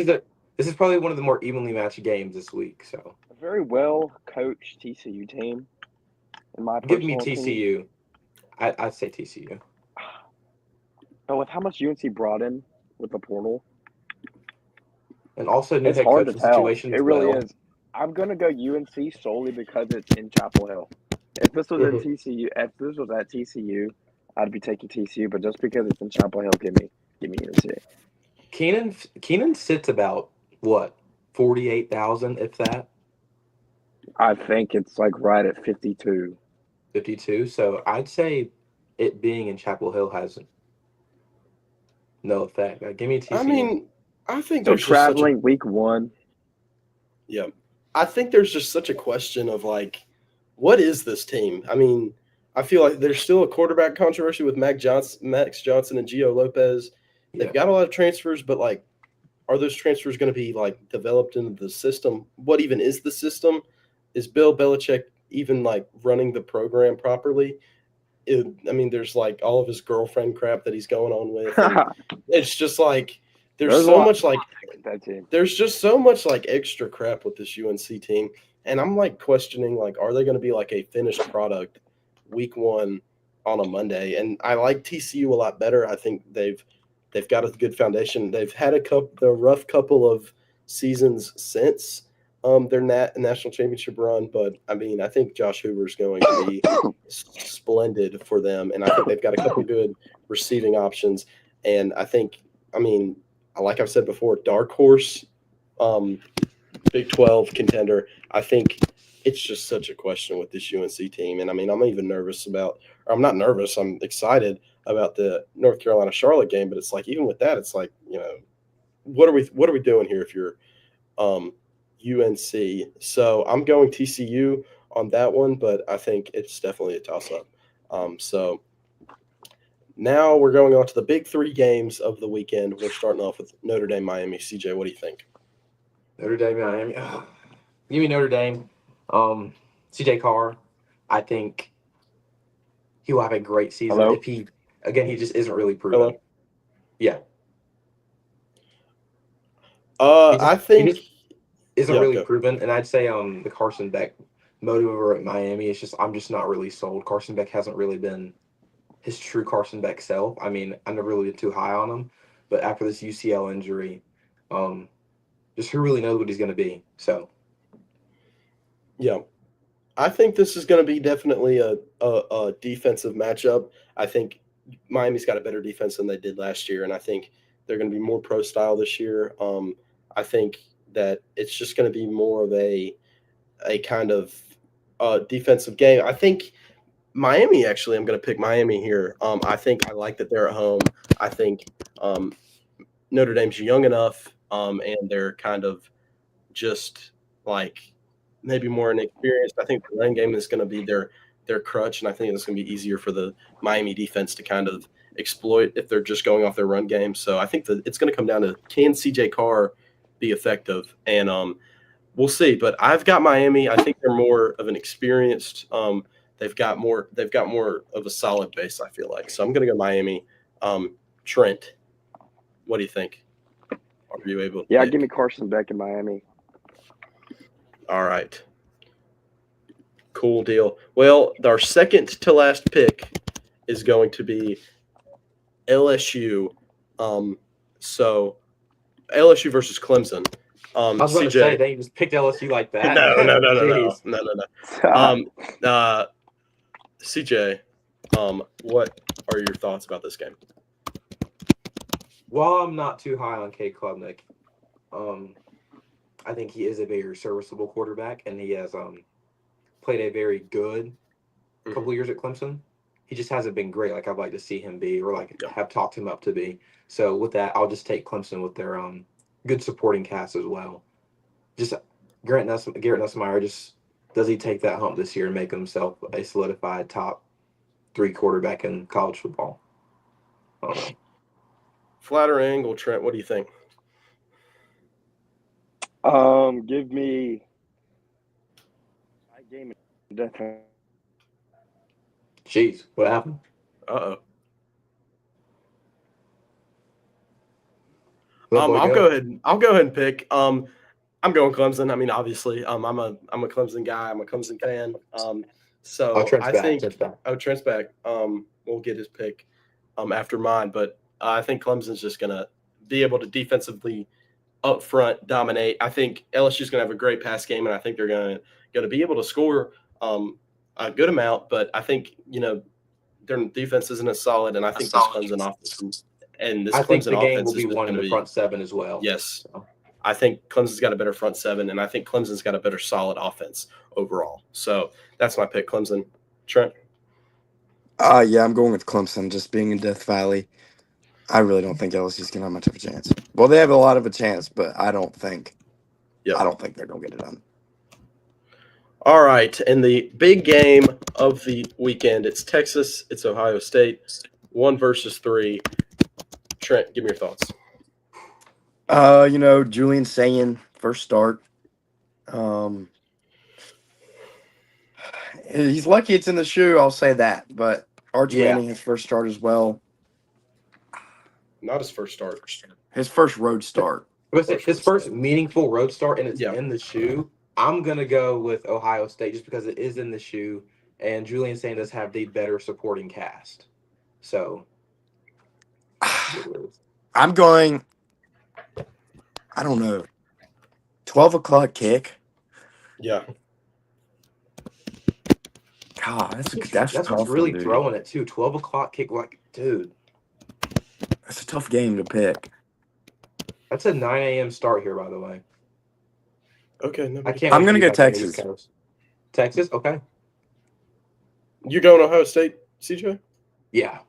is probably one of the more evenly matched games this week. So a very well coached TCU team. In my give me TCU. Opinion. I'd say TCU. But with how much UNC brought in with the portal, and also new it's head hard coach to tell. situation. It really is. I'm gonna go UNC solely because it's in Chapel Hill. If this was at TCU, I'd be taking TCU, but just because it's in Chapel Hill, give me UNC. Keenan sits about what 48,000, if that. I think it's like right at 52. 52. So I'd say it being in Chapel Hill has no effect. Give me TCU. I mean, I think so there's traveling week one. Yeah, I think there's just such a question of like, what is this team? I mean. I feel like there's still a quarterback controversy with Max Johnson and Gio Lopez. They've got a lot of transfers, but like, are those transfers going to be like developed into the system? What even is the system? Is Bill Belichick even like running the program properly? There's like all of his girlfriend crap that he's going on with. It's just like there's so much like there's just so much like extra crap with this UNC team, and I'm like questioning like, are they going to be like a finished product? Week one on a Monday, and I like TCU a lot better. I think they've got a good foundation. They've had the rough couple of seasons since, their national championship run, but I mean, I think Josh Hoover's going to be splendid for them, and I think they've got a couple good receiving options. And I think, I mean, like I've said before, dark horse, Big 12 contender. I think it's just such a question with this UNC team, and I mean, I'm even nervous about. Or I'm not nervous. I'm excited about the North Carolina Charlotte game, but it's like even with that, it's like what are we doing here if you're UNC. So I'm going TCU on that one, but I think it's definitely a toss-up. So now we're going on to the big three games of the weekend. We're starting off with Notre Dame, Miami. CJ, what do you think? Notre Dame, Miami. Give me Notre Dame. CJ Carr, I think he will have a great season. Hello? If he just isn't really proven. Hello? Yeah. I think he just isn't yeah, really go. proven, and I'd say the Carson Beck motive over at Miami is just I'm just not really sold. Carson Beck hasn't really been his true Carson Beck self. I mean, I never really been too high on him, but after this UCL injury, just who really knows what he's going to be. So, Yeah. I think this is going to be definitely a defensive matchup. I think Miami's got a better defense than they did last year, and I think they're going to be more pro style this year. I think that it's just going to be more of a kind of defensive game. I think Miami, actually, I'm going to pick Miami here. I think I like that they're at home. I think Notre Dame's young enough, and they're kind of just like maybe more inexperienced. I think the running game is going to be their crutch, and I think it's going to be easier for the Miami defense to kind of exploit if they're just going off their run game. So I think that it's going to come down to can CJ Carr be effective, and we'll see. But I've got Miami. I think they're more of an experienced. They've got more of a solid base, I feel like. So I'm going to go Miami. Trent, what do you think? Are you able to Yeah, pick? give me Carson Beck in Miami. All right. Cool deal. Well, our second to last pick is going to be LSU. So LSU versus Clemson. I was about to say they just picked LSU like that. No. CJ, what are your thoughts about this game? While I'm not too high on Cade Klubnik, I think he is a very serviceable quarterback, and he has played a very good couple years at Clemson. He just hasn't been great like I'd like to see him be, or like have talked him up to be. So with that, I'll just take Clemson with their good supporting cast as well. Just Garrett Nussmeier, just does he take that hump this year and make himself a solidified top 3 quarterback in college football? I don't know. Flat or angle, Trent, what do you think? Give me game of death. Jeez, what happened? Uh-oh. I'll go ahead and pick. I'm going Clemson. I mean, obviously, I'm a Clemson guy. I'm a Clemson fan. So I think Trent's back. We'll get his pick after mine, but I think Clemson's just gonna be able to defensively up front dominate. I think LSU's gonna have a great pass game, and I think they're gonna be able to score a good amount. But I think their defense isn't as solid, and I think this Clemson offense and this Clemson game offense will be one in the front 7 as well. Yes. So. I think Clemson's got a better front 7, and I think Clemson's got a better solid offense overall. So that's my pick, Clemson. Trent? Yeah, I'm going with Clemson, just being in Death Valley. I really don't think LSU's going to have much of a chance. Well, they have a lot of a chance, but I don't think they're going to get it done. All right, and the big game of the weekend, it's Texas, it's Ohio State, 1 versus 3. Trent, give me your thoughts. Julian Sayin, first start. He's lucky it's in the shoe, I'll say that. But Arch Manning, his first start as well. Not his first start. His first road start. His first meaningful road start, and it's in the shoe. I'm going to go with Ohio State just because it is in the shoe, and Julian Sayin does have the better supporting cast. So I'm going, I don't know, 12 o'clock kick. Yeah. God, That's tough what's really one, dude. throwing it too. 12 o'clock kick, like, dude. That's a tough game to pick. That's a 9 a.m. start here, by the way. Okay. I can't. I'm wait gonna to go be back on the Texas. East Coast. Texas, okay. You going Ohio State, CJ? Yeah.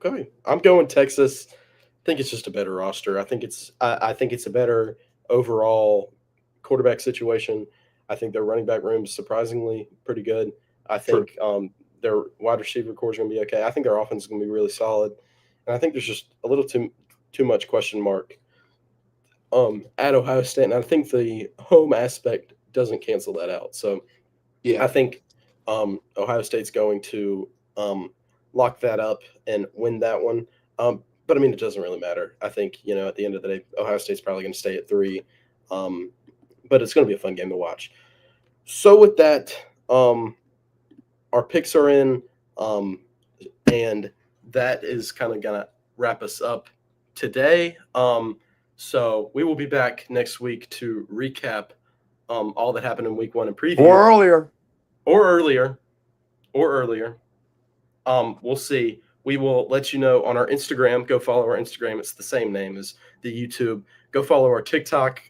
Okay. I'm going Texas. I think it's just a better roster. I think it's a better overall quarterback situation. I think their running back room is surprisingly pretty good. I think their wide receiver core is going to be okay. I think their offense is going to be really solid, and I think there's just a little too much question mark at Ohio State, and I think the home aspect doesn't cancel that out. So Yeah. I think Ohio State's going to lock that up and win that one. But I mean, it doesn't really matter. I think, at the end of the day, Ohio State's probably going to stay at 3. But it's going to be a fun game to watch. So with that, our picks are in, and that is kind of going to wrap us up today. So we will be back next week to recap all that happened in week 1 and preview. Or earlier. We'll see. We will let you know on our Instagram. Go follow our Instagram. It's the same name as the YouTube. Go follow our TikTok.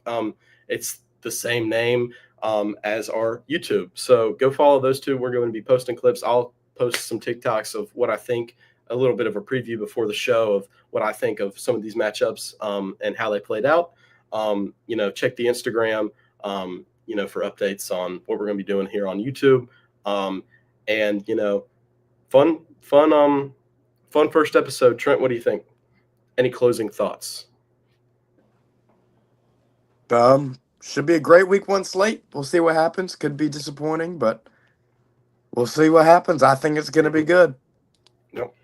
It's the same name as our YouTube. So go follow those two. We're going to be posting clips. I'll post some TikToks of what I think, a little bit of a preview before the show of what I think of some of these matchups and how they played out. Check the Instagram, for updates on what we're going to be doing here on YouTube. Fun first episode. Trent, what do you think? Any closing thoughts? Should be a great week 1 slate. We'll see what happens. Could be disappointing, but we'll see what happens. I think it's going to be good. Yep.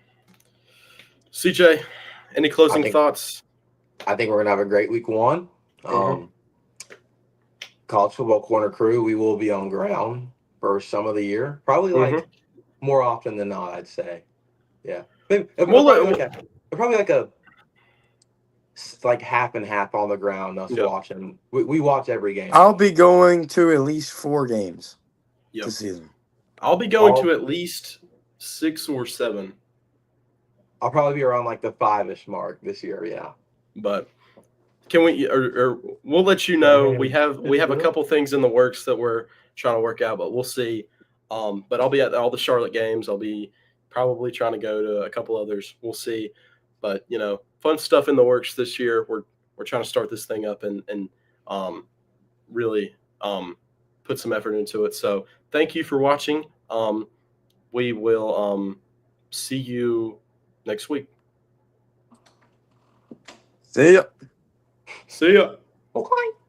CJ, any closing thoughts? I think we're going to have a great week 1. College Football Corner crew, we will be on ground for some of the year. Probably more often than not, I'd say. Yeah. Probably like half and half on the ground, us watching. We watch every game. I'll be going to at least 4 games this season. I'll be going to at least 6 or 7. I'll probably be around like the 5-ish mark this year, yeah. But can we or we'll let you know. We have a couple things in the works that we're trying to work out, but we'll see. But I'll be at all the Charlotte games. I'll be probably trying to go to a couple others. We'll see. But fun stuff in the works this year. We're trying to start this thing up and really put some effort into it. So thank you for watching. We will see you next week. See ya. See ya. Okay.